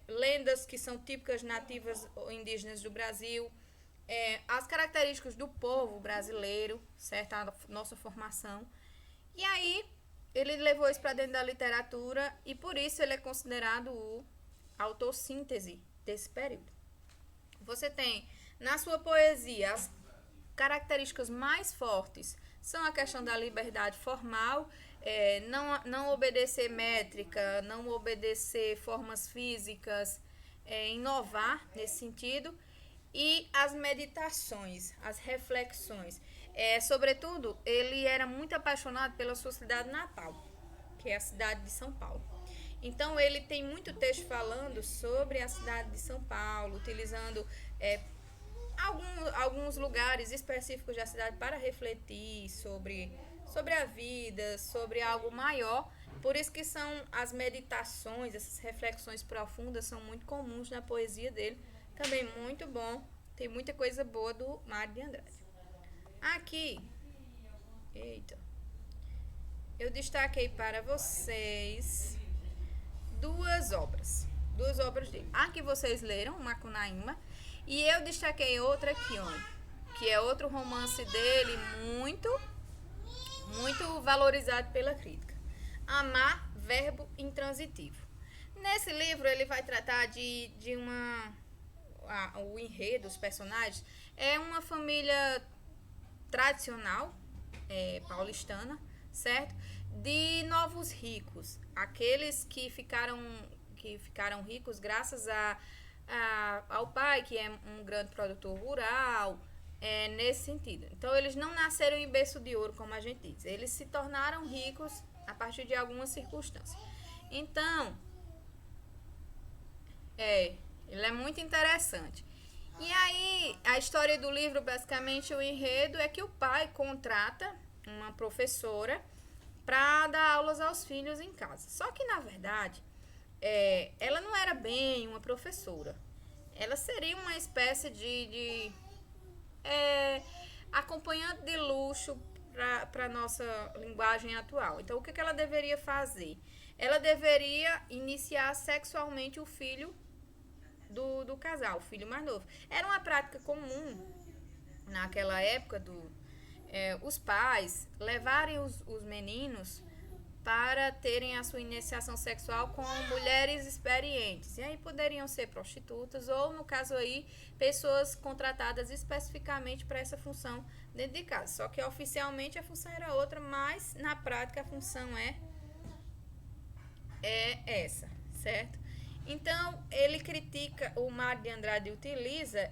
lendas que são típicas nativas indígenas do Brasil, as características do povo brasileiro, certo? A nossa formação. E aí, ele levou isso para dentro da literatura e por isso ele é considerado o autor síntese desse período. Você tem na sua poesia as características mais fortes são a questão da liberdade formal, não obedecer métrica, não obedecer formas físicas, inovar nesse sentido, e as meditações, as reflexões. Sobretudo, ele era muito apaixonado pela sua cidade natal, que é a cidade de São Paulo. Então, ele tem muito texto falando sobre a cidade de São Paulo, utilizando alguns lugares específicos da cidade para refletir sobre a vida, sobre algo maior. Por isso que são as meditações, essas reflexões profundas são muito comuns na poesia dele. Também muito bom, tem muita coisa boa do Mário de Andrade. Aqui, eu destaquei para vocês duas obras dele. A que vocês leram, Macunaíma, e eu destaquei outra aqui, que é outro romance dele muito valorizado pela crítica. Amar, verbo intransitivo. Nesse livro ele vai tratar o enredo, os personagens, é uma família tradicional, paulistana, certo? De novos ricos, aqueles que ficaram ricos graças ao pai, que é um grande produtor rural, nesse sentido. Então, eles não nasceram em berço de ouro, como a gente diz. Eles se tornaram ricos a partir de algumas circunstâncias. Então, ele é muito interessante. E aí, a história do livro, basicamente, o enredo é que o pai contrata uma professora para dar aulas aos filhos em casa. Só que, na verdade, ela não era bem uma professora. Ela seria uma espécie de é, acompanhante de luxo para a nossa linguagem atual. Então, o que ela deveria fazer? Ela deveria iniciar sexualmente o filho do casal, o filho mais novo. Era uma prática comum naquela época os pais levarem os meninos para terem a sua iniciação sexual com mulheres experientes. E aí poderiam ser prostitutas ou, no caso aí, pessoas contratadas especificamente para essa função dentro de casa. Só que oficialmente a função era outra, mas na prática a função é essa, certo? Então, ele critica, o Mário de Andrade utiliza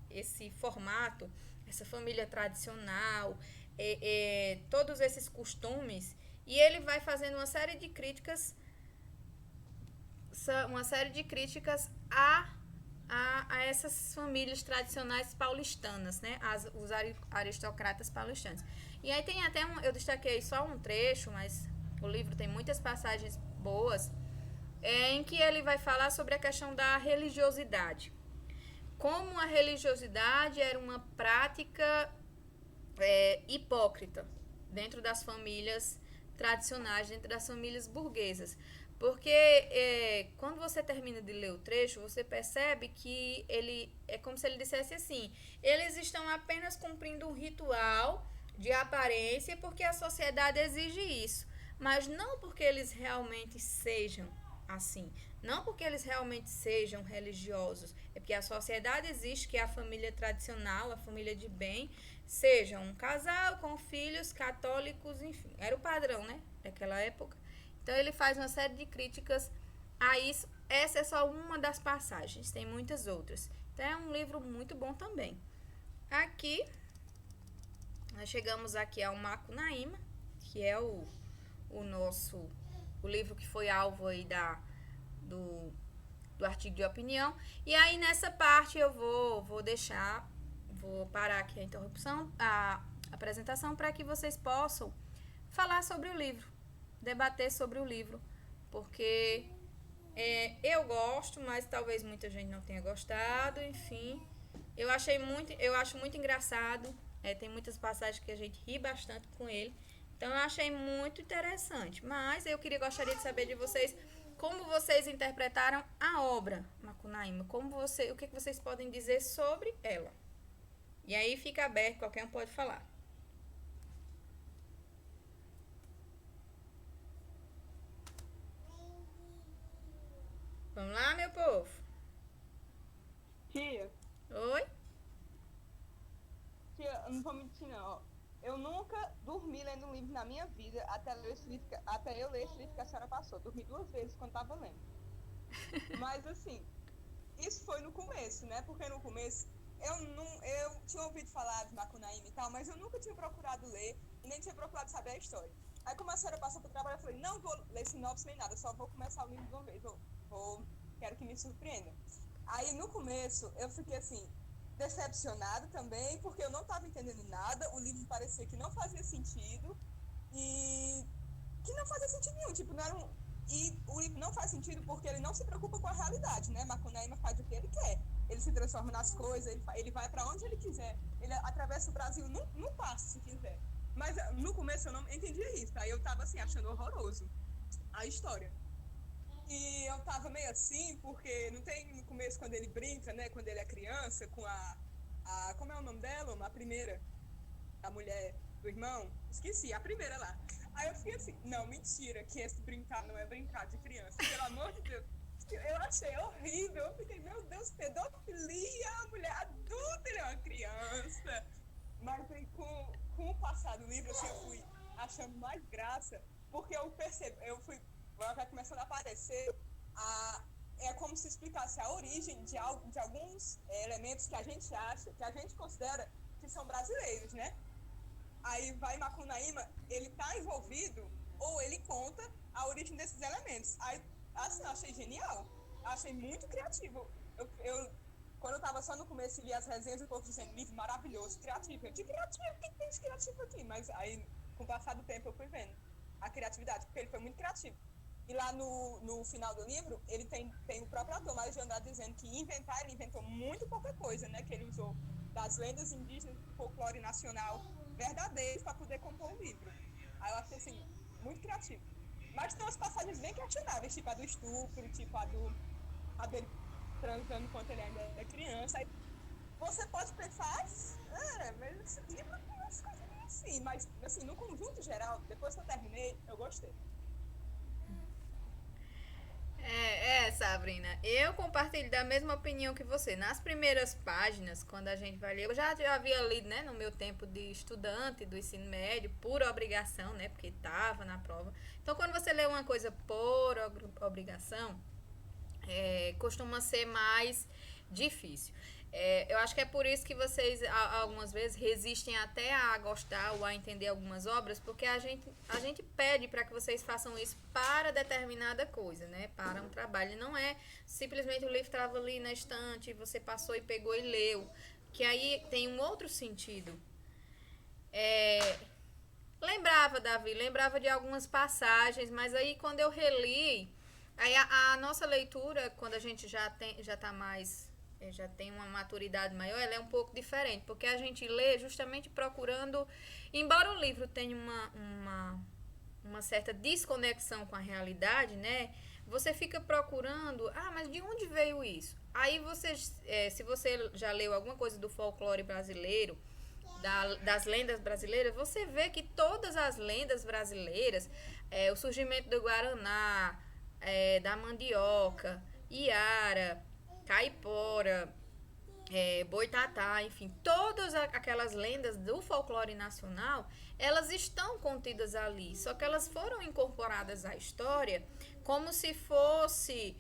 esse formato, essa família tradicional, todos esses costumes, e ele vai fazendo uma série de críticas a essas famílias tradicionais paulistanas, né? Os aristocratas paulistanos. E aí tem até eu destaquei só um trecho, mas o livro tem muitas passagens boas, em que ele vai falar sobre a questão da religiosidade. Como a religiosidade era uma prática hipócrita dentro das famílias tradicionais, dentro das famílias burguesas. Porque quando você termina de ler o trecho, você percebe que ele é como se ele dissesse assim: eles estão apenas cumprindo um ritual de aparência porque a sociedade exige isso, mas não porque eles realmente sejam assim. Não porque eles realmente sejam religiosos, é porque a sociedade existe que a família tradicional, a família de bem, seja um casal com filhos católicos, enfim. Era o padrão, né, daquela época. Então ele faz uma série de críticas a isso. Essa é só uma das passagens, tem muitas outras. Então é um livro muito bom também. Aqui, nós chegamos aqui ao Macunaíma, que é o livro que foi alvo aí do, do artigo de opinião. E aí nessa parte eu vou parar aqui a interrupção, a apresentação, para que vocês possam falar sobre o livro, debater sobre o livro, porque eu gosto, mas talvez muita gente não tenha gostado, enfim. Eu acho muito engraçado, tem muitas passagens que a gente ri bastante com ele. Então eu achei muito interessante, mas gostaria de saber de vocês como vocês interpretaram a obra Macunaíma, o que vocês podem dizer sobre ela. E aí fica aberto, qualquer um pode falar. Vamos lá, meu povo? Tia, Oi? tia, eu não vou mentir não, ó. Eu nunca dormi lendo um livro na minha vida até eu ler esse livro que a senhora passou. Dormi 2 vezes quando estava lendo. Mas assim, isso foi no começo, né? Porque no começo eu tinha ouvido falar de Macunaíma e tal, mas eu nunca tinha procurado ler e nem tinha procurado saber a história. Aí como a senhora passou pro trabalho, eu falei, não vou ler sinopse nem nada, só vou começar o livro de uma vez. Quero que me surpreenda. Aí no começo eu fiquei assim, decepcionada também, porque eu não estava entendendo nada, o livro parecia que não fazia sentido e que não fazia sentido nenhum, tipo, não era um. E o livro não faz sentido porque ele não se preocupa com a realidade, né? Macunaíma faz o que ele quer. Ele se transforma nas coisas, ele vai para onde ele quiser. Ele atravessa o Brasil num passo, se quiser. Mas no começo eu não entendia isso. Aí eu tava assim, achando horroroso a história. E eu tava meio assim, porque não tem no começo quando ele brinca, né? Quando ele é criança, com como é o nome dela? A primeira, a mulher do irmão? Esqueci, a primeira lá. Aí eu fiquei assim, não, mentira, que esse brincar não é brincar de criança. Pelo amor de Deus. Eu achei horrível. Eu fiquei, meu Deus, pedofilia, a mulher adulta, ele é uma criança. Mas aí, com o passar do livro, assim, eu fui achando mais graça, porque eu fui, vai começando a aparecer, a, é como se explicasse a origem de alguns elementos que a gente acha, que a gente considera que são brasileiros, né? Aí vai Macunaíma, ele tá envolvido, ou ele conta a origem desses elementos. Aí, assim, eu achei genial. Eu achei muito criativo. Quando eu tava tava só no começo e li as resenhas, o povo dizendo, livro maravilhoso, criativo. Eu disse, criativo, o que tem de criativo aqui? Mas aí, com o passar do tempo, eu fui vendo a criatividade, porque ele foi muito criativo. E lá no final do livro, ele tem o próprio autor, Mário de Andrade, dizendo que ele inventou muito pouca coisa, né? Que ele usou das lendas indígenas, do folclore nacional verdadeiro para poder compor o livro. Aí eu achei, assim, muito criativo. Mas tem umas passagens bem questionáveis, tipo a do estupro, tipo a dele transando enquanto ele ainda é criança. Aí você pode pensar, mas esse livro tem umas coisas assim. Mas, assim, no conjunto geral, depois que eu terminei, eu gostei. Sabrina, eu compartilho da mesma opinião que você. Nas primeiras páginas, quando a gente vai ler, eu já havia lido, né, no meu tempo de estudante do ensino médio, por obrigação, né, porque estava na prova. Então, quando você lê uma coisa por obrigação, costuma ser mais difícil. Eu acho que é por isso que vocês algumas vezes resistem até a gostar ou a entender algumas obras, porque a gente pede para que vocês façam isso para determinada coisa, né? Para um trabalho. Não é simplesmente o livro estava ali na estante, você passou e pegou e leu. Que aí tem um outro sentido. Lembrava de algumas passagens, mas aí quando eu reli, aí a nossa leitura, quando a gente já tá mais, já tem uma maturidade maior, ela é um pouco diferente, porque a gente lê justamente procurando, embora o livro tenha uma certa desconexão com a realidade, né? Você fica procurando, mas de onde veio isso? Aí você, se você já leu alguma coisa do folclore brasileiro, das lendas brasileiras, você vê que todas as lendas brasileiras, o surgimento do Guaraná, da mandioca, Iara, Caipora, Boitatá, enfim, todas aquelas lendas do folclore nacional, elas estão contidas ali, só que elas foram incorporadas à história como se fosse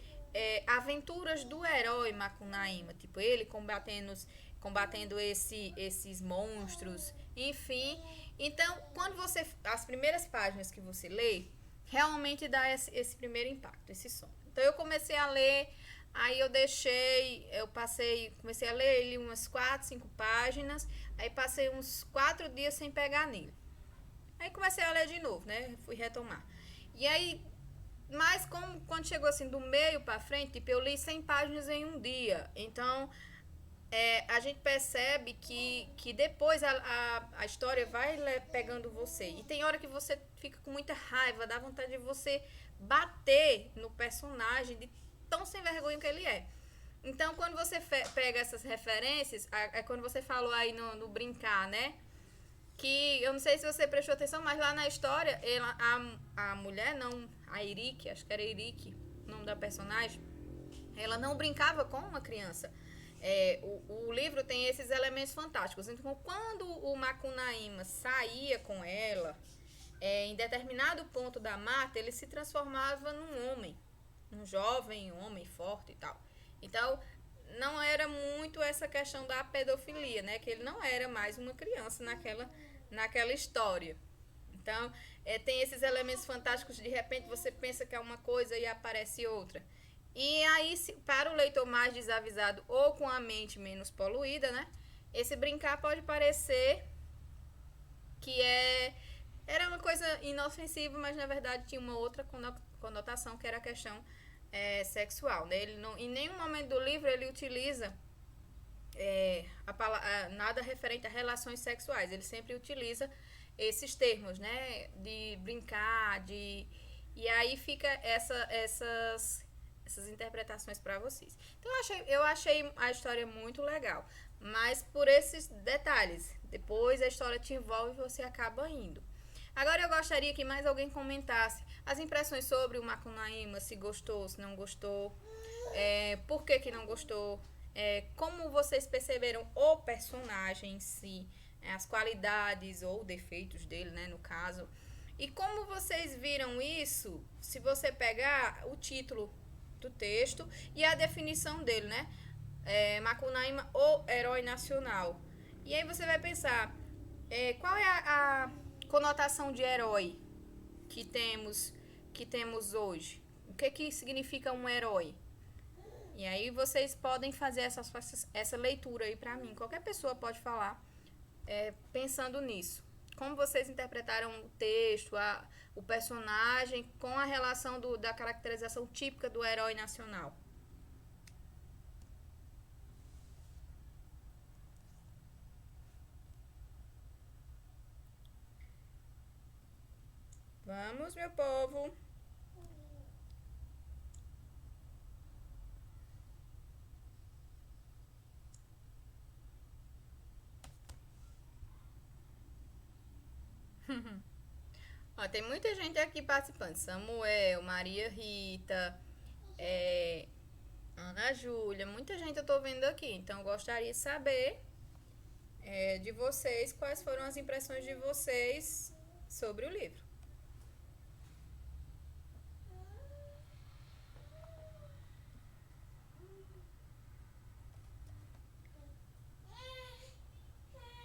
aventuras do herói Macunaíma, tipo ele combatendo esses monstros, enfim. Então, quando você as primeiras páginas que você lê, realmente dá esse primeiro impacto, esse som. Então eu comecei a ler, aí comecei a ler ele umas 4, 5 páginas, aí passei uns 4 dias sem pegar nele. Aí comecei a ler de novo, né? Fui retomar. E aí, mas quando chegou assim do meio pra frente, tipo, eu li 100 páginas em um dia. Então, a gente percebe que depois a história vai pegando você. E tem hora que você fica com muita raiva, dá vontade de você bater no personagem de tão sem vergonha que ele é. Então, quando você pega essas referências, é quando você falou aí no brincar, né? Que eu não sei se você prestou atenção, mas lá na história, a mulher, não, a Erique, acho que era Erique, o nome da personagem, ela não brincava com uma criança. O livro tem esses elementos fantásticos. Então, quando o Macunaíma saía com ela, em determinado ponto da mata, ele se transformava num homem, um jovem homem forte e tal. Então, não era muito essa questão da pedofilia, né? Que ele não era mais uma criança naquela história. Então, tem esses elementos fantásticos, de repente você pensa que é uma coisa e aparece outra. E aí, para o leitor mais desavisado ou com a mente menos poluída, né? Esse brincar pode parecer que era uma coisa inofensiva, mas na verdade tinha uma outra conotação, que era a questão sexual, né? Ele não, em nenhum momento do livro ele utiliza nada referente a relações sexuais. Ele sempre utiliza esses termos, né? De brincar, e aí fica essas interpretações para vocês. Então eu achei a história muito legal, mas por esses detalhes, depois a história te envolve e você acaba indo. Agora eu gostaria que mais alguém comentasse as impressões sobre o Macunaíma, se gostou, se não gostou, por que não gostou, como vocês perceberam o personagem em si, as qualidades ou defeitos dele, né, no caso, e como vocês viram isso, se você pegar o título do texto e a definição dele, né, Macunaíma, o herói nacional. E aí você vai pensar, qual é a conotação de herói que temos hoje? O que significa um herói? E aí vocês podem fazer essa leitura aí pra mim. Qualquer pessoa pode falar pensando nisso. Como vocês interpretaram o texto, o personagem, com a relação da caracterização típica do herói nacional. Vamos, meu povo. Ó, tem muita gente aqui participando. Samuel, Maria Rita, é, Ana Júlia, muita gente eu tô vendo aqui. Então eu gostaria de saber de vocês quais foram as impressões de vocês sobre o livro.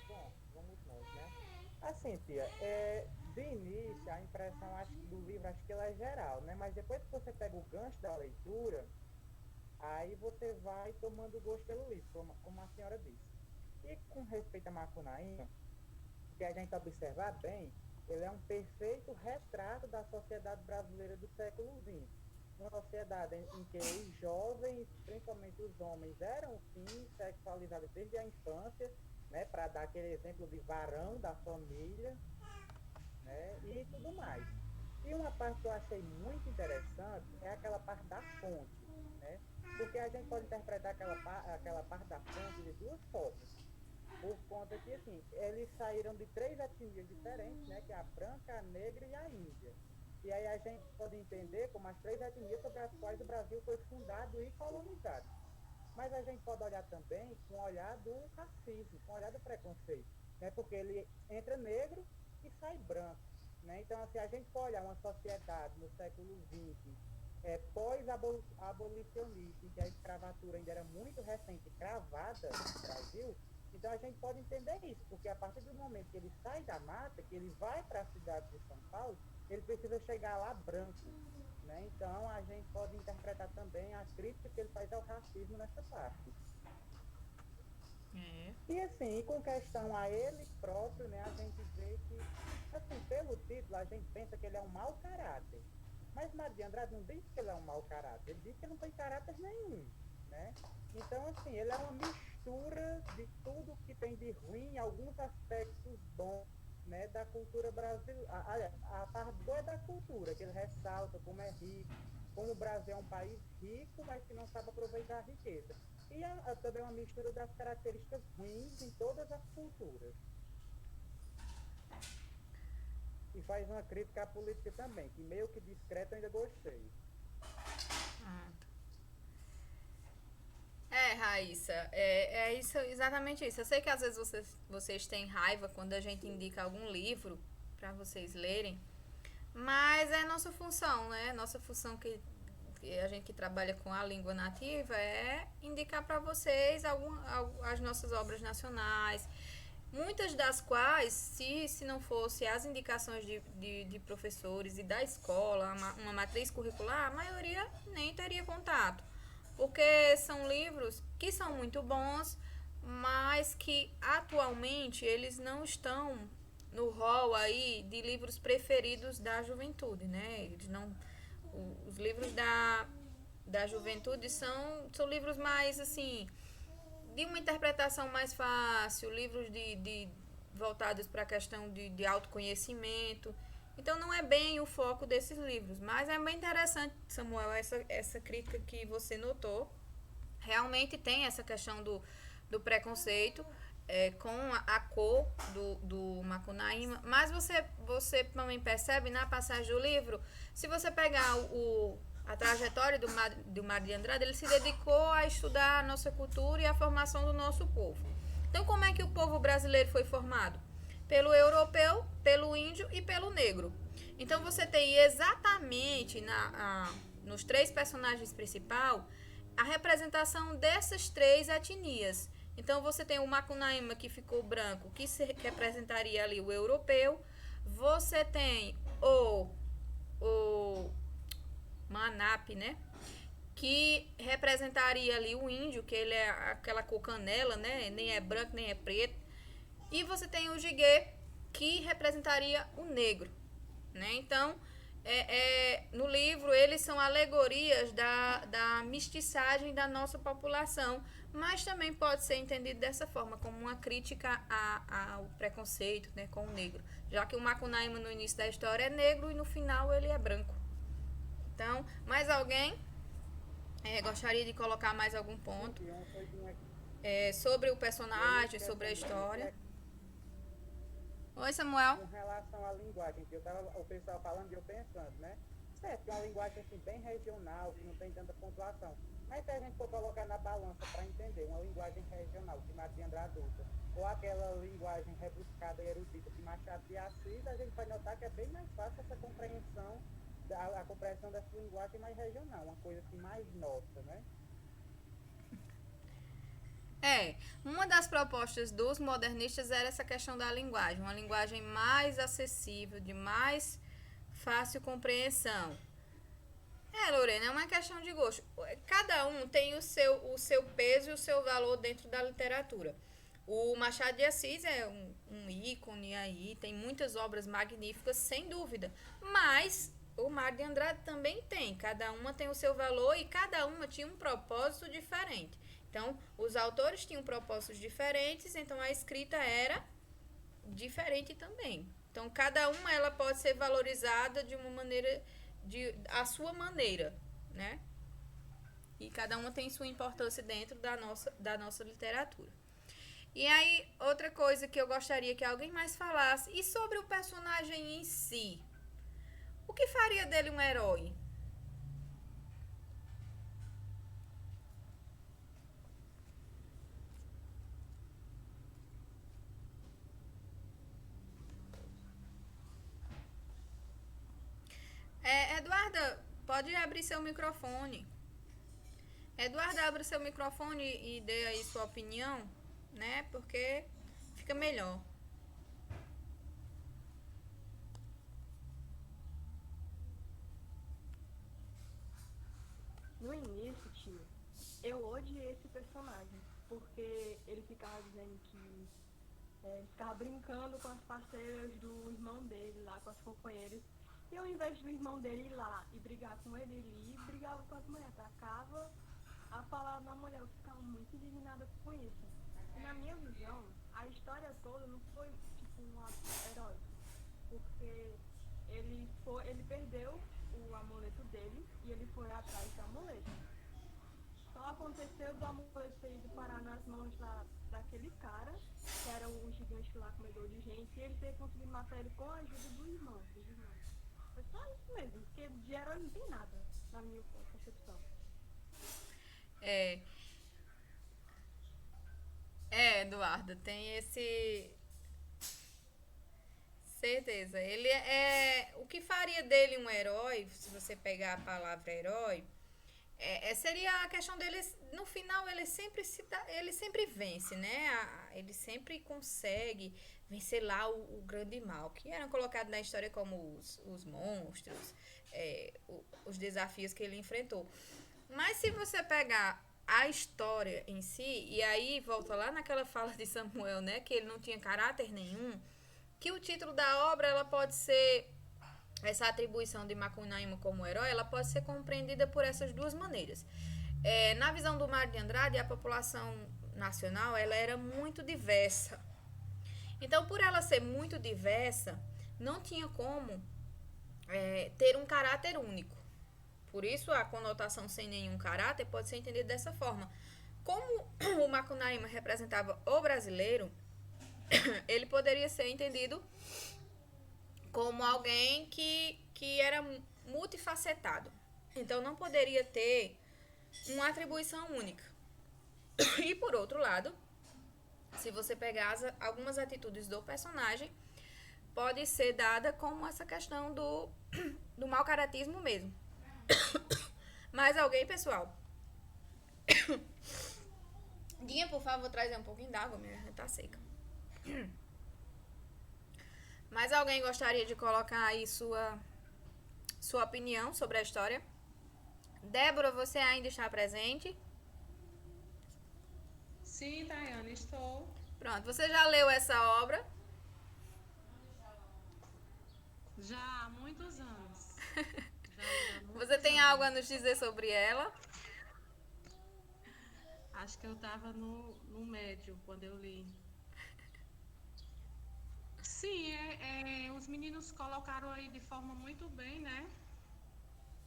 Bom, vamos nós, né? Assim, tia, de início, a impressão acho que do livro, acho que ela é geral, né? Mas depois que você pega o gancho da leitura, aí você vai tomando gosto pelo livro, como a senhora disse. E com respeito a Macunaíma, se a gente observar bem, ele é um perfeito retrato da sociedade brasileira do século XX. Uma sociedade em que os jovens, principalmente os homens, eram sim sexualizados desde a infância, né, para dar aquele exemplo de varão da família, né, e tudo mais. E uma parte que eu achei muito interessante é aquela parte da fonte, né, porque a gente pode interpretar aquela parte da fonte de duas formas. Por conta que, assim, eles saíram de três etnias diferentes, né, que é a branca, a negra e a índia. E aí a gente pode entender como as três etnias sobre as quais o Brasil foi fundado e colonizado. Mas a gente pode olhar também com o olhar do racismo, com o olhar do preconceito, né, porque ele entra negro e sai branco. Né? Então, assim, a gente pode olhar uma sociedade no século XX, pós-abolicionista, em que a escravatura ainda era muito recente, cravada no Brasil. Então a gente pode entender isso, porque a partir do momento que ele sai da mata, que ele vai para a cidade de São Paulo, ele precisa chegar lá branco. Né? Então a gente pode interpretar também a crítica que ele faz ao racismo nessa parte. É. E assim, com questão a ele próprio, né, a gente vê que, assim, pelo título, a gente pensa que ele é um mau caráter. Mas Mário de Andrade não diz que ele é um mau caráter, ele diz que ele não tem caráter nenhum. Né? Então, assim, ele é uma mistura de tudo que tem de ruim, alguns aspectos bons, né, da cultura brasileira. A parte boa é da cultura, que ele ressalta como é rico, como o Brasil é um país rico, mas que não sabe aproveitar a riqueza. E também uma mistura das características ruins em todas as culturas. E faz uma crítica à política também, que meio que discreto eu ainda gostei. Raíssa, é isso, exatamente isso. Eu sei que às vezes vocês têm raiva quando a gente indica algum livro para vocês lerem, mas é nossa função, né? Nossa função que a gente que trabalha com a língua nativa é indicar para vocês as nossas obras nacionais, muitas das quais, se não fosse as indicações de professores e da escola, uma matriz curricular, a maioria nem teria contato. Porque são livros que são muito bons, mas que atualmente eles não estão no hall aí de livros preferidos da juventude, né? Eles não, os livros da juventude são livros mais assim de uma interpretação mais fácil, livros voltados para a questão de autoconhecimento. Então não é bem o foco desses livros, mas é bem interessante, Samuel, essa crítica que você notou. Realmente tem essa questão do preconceito com a cor do Macunaíma, mas você também percebe na passagem do livro, se você pegar a trajetória do Mário de Andrade, ele se dedicou a estudar a nossa cultura e a formação do nosso povo. Então, como é que o povo brasileiro foi formado? Pelo europeu, pelo índio e pelo negro. Então, você tem exatamente nos três personagens principais a representação dessas três etnias. Então, você tem o Macunaíma, que ficou branco, que representaria ali o europeu. Você tem o Manap, né? que representaria ali o índio, que ele é aquela cor canela, né? Nem é branco, nem é preto. E você tem o Jiguê, que representaria o negro, né? Então, no livro, eles são alegorias da mestiçagem da nossa população, mas também pode ser entendido dessa forma, como uma crítica ao preconceito, né, com o negro. Já que o Macunaíma, no início da história, é negro e no final ele é branco. Então, mais alguém gostaria de colocar mais algum ponto sobre o personagem, sobre a história? Oi, Samuel. Com relação à linguagem, que o pessoal falando e eu pensando, né? Certo, é uma linguagem assim, bem regional, que não tem tanta pontuação. Mas se a gente for colocar na balança para entender uma linguagem regional de Machado de Andrade, ou aquela linguagem rebuscada e erudita de Machado de Assis, a gente vai notar que é bem mais fácil essa compreensão, a compreensão dessa linguagem mais regional, uma coisa assim mais nossa, né? Uma das propostas dos modernistas era essa questão da linguagem, uma linguagem mais acessível, de mais fácil compreensão. Lorena, é uma questão de gosto. Cada um tem o seu peso e o seu valor dentro da literatura. O Machado de Assis é um ícone aí, tem muitas obras magníficas, sem dúvida. Mas o Mário de Andrade também tem. Cada uma tem o seu valor e cada uma tinha um propósito diferente. Então, os autores tinham propósitos diferentes, então a escrita era diferente também. Então, cada uma ela pode ser valorizada de uma maneira, a sua maneira, né? E cada uma tem sua importância dentro da nossa literatura. E aí, outra coisa que eu gostaria que alguém mais falasse, e sobre o personagem em si? O que faria dele um herói? Eduarda, pode abrir seu microfone. Eduarda, abre seu microfone e dê aí sua opinião, né? Porque fica melhor. No início, tio, eu odiei esse personagem, porque ele ficava dizendo que ele ficava brincando com as parceiras do irmão dele lá, com as companheiras. E ao invés do irmão dele ir lá e brigar com ele, ele ia e brigava com as mulheres, atacava a palavra da mulher. Eu ficava muito indignada com isso. E na minha visão, a história toda não foi tipo um ato heróico, porque ele perdeu o amuleto dele e ele foi atrás do amuleto. Só aconteceu do amuleto ter ido parar nas mãos daquele cara, que era um gigante lá, comedor de gente, e ele ter conseguido matar ele com a ajuda do irmão. Foi só isso mesmo, porque de herói não tem nada, na minha concepção. Eduardo, tem esse... Certeza. Ele o que faria dele um herói, se você pegar a palavra herói, seria a questão dele, no final ele sempre vence, né? Ele sempre consegue vencer lá o grande mal, que eram colocados na história como os monstros, os desafios que ele enfrentou. Mas se você pegar a história em si, e aí volta lá naquela fala de Samuel, né? Que ele não tinha caráter nenhum, que o título da obra, ela pode ser, essa atribuição de Macunaíma como herói, ela pode ser compreendida por essas duas maneiras. Na visão do Mário de Andrade, a população nacional, ela era muito diversa. Então, por ela ser muito diversa, não tinha como ter um caráter único. Por isso, a conotação sem nenhum caráter pode ser entendida dessa forma. Como o Macunaíma representava o brasileiro, ele poderia ser entendido como alguém que era multifacetado. Então, não poderia ter uma atribuição única. E, por outro lado, se você pegar algumas atitudes do personagem, pode ser dada como essa questão do mau caratismo mesmo. Mais alguém, pessoal? Dinha, por favor, trazer um pouquinho d'água, minha garganta tá seca. Mais alguém gostaria de colocar aí sua opinião sobre a história Débora, você ainda está presente? Sim, Tayane, estou. Pronto, você já leu essa obra? Já há muitos anos. Já há Você muitos tem algo a anos. nos dizer sobre ela? Acho que eu estava no médio quando eu li. Sim, os meninos colocaram aí de forma muito bem, né?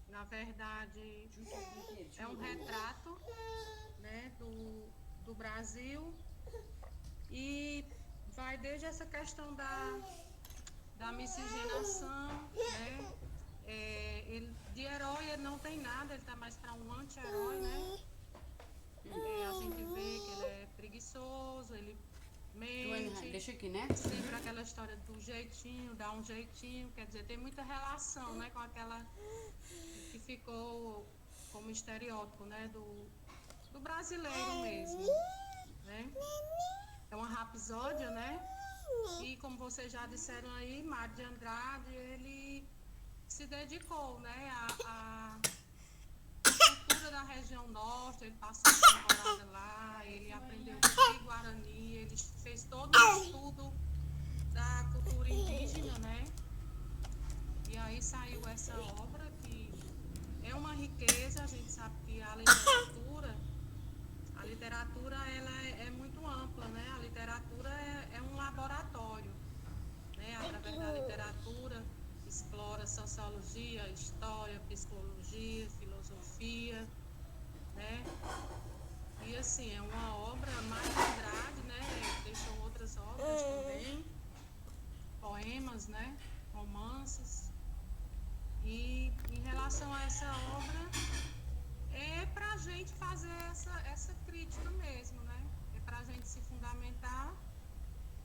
Na verdade, é um retrato, né, do Brasil e vai desde essa questão da miscigenação, né? De herói ele não tem nada, ele tá mais para um anti-herói, né? A gente vê que ele é preguiçoso, ele mente, Deixa aqui, né? sempre aquela história do jeitinho, dá um jeitinho, quer dizer, tem muita relação, né, com aquela que ficou como estereótipo, né, do brasileiro mesmo, né? É uma rapsódia, né? E como vocês já disseram aí, Mário de Andrade, ele se dedicou, né, à cultura da região norte, ele passou uma temporada lá, ele aprendeu o Guarani, ele fez todo um estudo da cultura indígena, né? E aí saiu essa obra que é uma riqueza, a gente sabe que a literatura ela é muito ampla, né? A literatura é um laboratório, né? Através da literatura explora sociologia, história, psicologia, filosofia, né? E assim, é uma obra mais Andrade, né? Deixou outras obras também, poemas, né? Romances. E em relação a essa obra, é para a gente fazer essa crítica mesmo, né? É para a gente se fundamentar,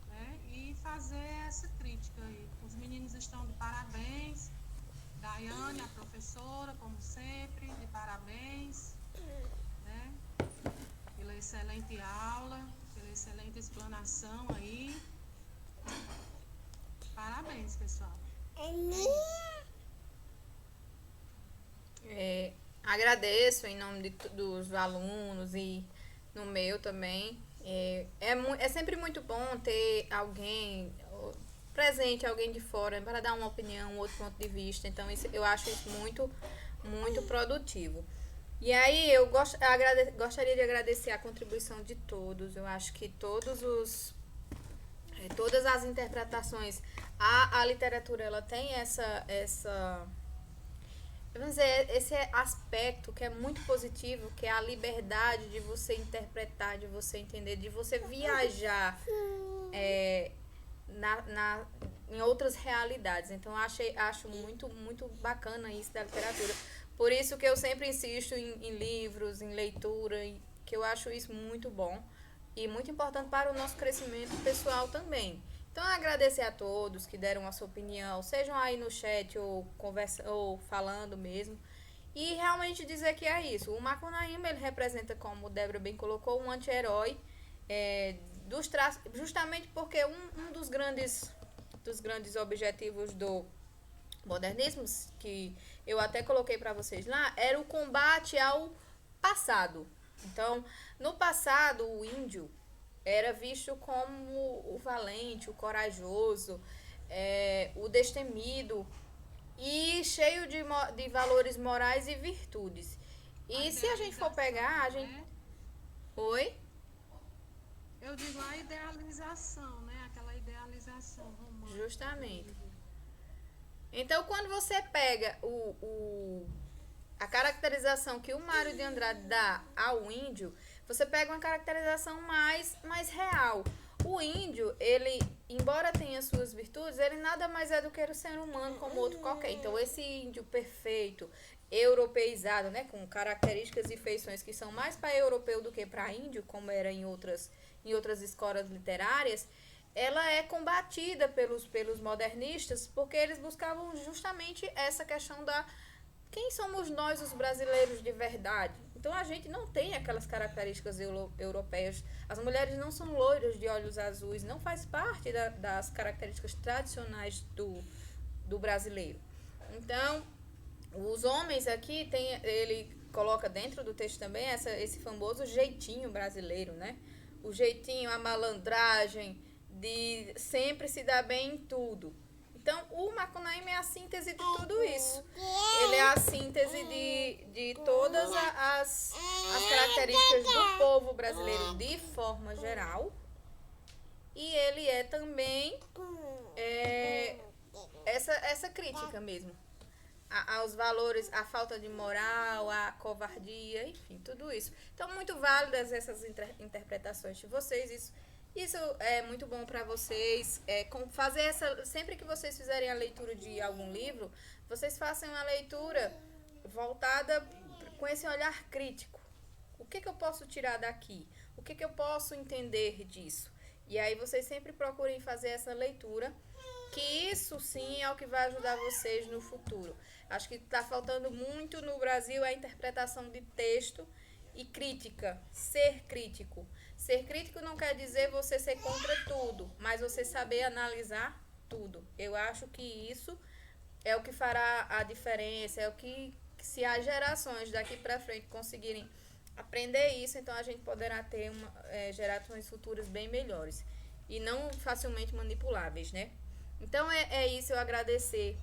né? E fazer essa crítica aí. Os meninos estão de parabéns. Daiane, a professora, como sempre, de parabéns, né? Pela excelente aula, pela excelente explanação aí. Parabéns, pessoal. Agradeço em nome dos alunos e no meu também. É sempre muito bom ter alguém presente, alguém de fora, para dar uma opinião, um outro ponto de vista. Então, eu acho isso muito, muito produtivo. E aí, eu gostaria de agradecer a contribuição de todos. Eu acho que todas as interpretações, a literatura, ela tem vamos dizer, esse aspecto que é muito positivo, que é a liberdade de você interpretar, de você entender, de você viajar em outras realidades. Então, acho muito, muito bacana isso da literatura. Por isso que eu sempre insisto em livros, em leitura, que eu acho isso muito bom e muito importante para o nosso crescimento pessoal também. Então, agradecer a todos que deram a sua opinião, sejam aí no chat ou falando mesmo. E realmente dizer que é isso. O Macunaíma, ele representa, como o Débora bem colocou, um anti-herói, justamente porque um dos grandes objetivos do modernismo, que eu até coloquei para vocês lá, era o combate ao passado. Então, no passado, o índio era visto como o valente, o corajoso, o destemido e cheio de valores morais e virtudes. E se a gente for pegar, a gente... Né? Oi? Eu digo a idealização, né? Aquela idealização romântica. Justamente. Então, quando você pega a caracterização que o Mário de Andrade dá ao índio, você pega uma caracterização mais real. O índio, ele, embora tenha suas virtudes, ele nada mais é do que um ser humano como outro qualquer. Então, esse índio perfeito, europeizado, né, com características e feições que são mais para europeu do que para índio, como era em outras escolas literárias, ela é combatida pelos modernistas, porque eles buscavam justamente essa questão da quem somos nós, os brasileiros de verdade. Então, a gente não tem aquelas características europeias. As mulheres não são loiras de olhos azuis, não faz parte das características tradicionais do brasileiro. Então, os homens aqui, ele coloca dentro do texto também esse famoso jeitinho brasileiro, né? O jeitinho, a malandragem de sempre se dar bem em tudo. Então, o Macunaíma é a síntese de tudo isso. Ele é a síntese de todas as características do povo brasileiro de forma geral. E ele é também essa crítica mesmo aos valores, a falta de moral, a covardia, enfim, tudo isso. Então, muito válidas essas interpretações de vocês. Isso é muito bom para vocês. Fazer sempre que vocês fizerem a leitura de algum livro, vocês façam uma leitura voltada com esse olhar crítico. O que eu posso tirar daqui? O que eu posso entender disso? E aí vocês sempre procurem fazer essa leitura, que isso sim é o que vai ajudar vocês no futuro. Acho que está faltando muito no Brasil a interpretação de texto e crítica, ser crítico. Ser crítico não quer dizer você ser contra tudo, mas você saber analisar tudo. Eu acho que isso é o que fará a diferença, é o que, se as gerações daqui para frente conseguirem aprender isso, então a gente poderá ter gerações futuras bem melhores e não facilmente manipuláveis, né? Então é isso, eu agradecer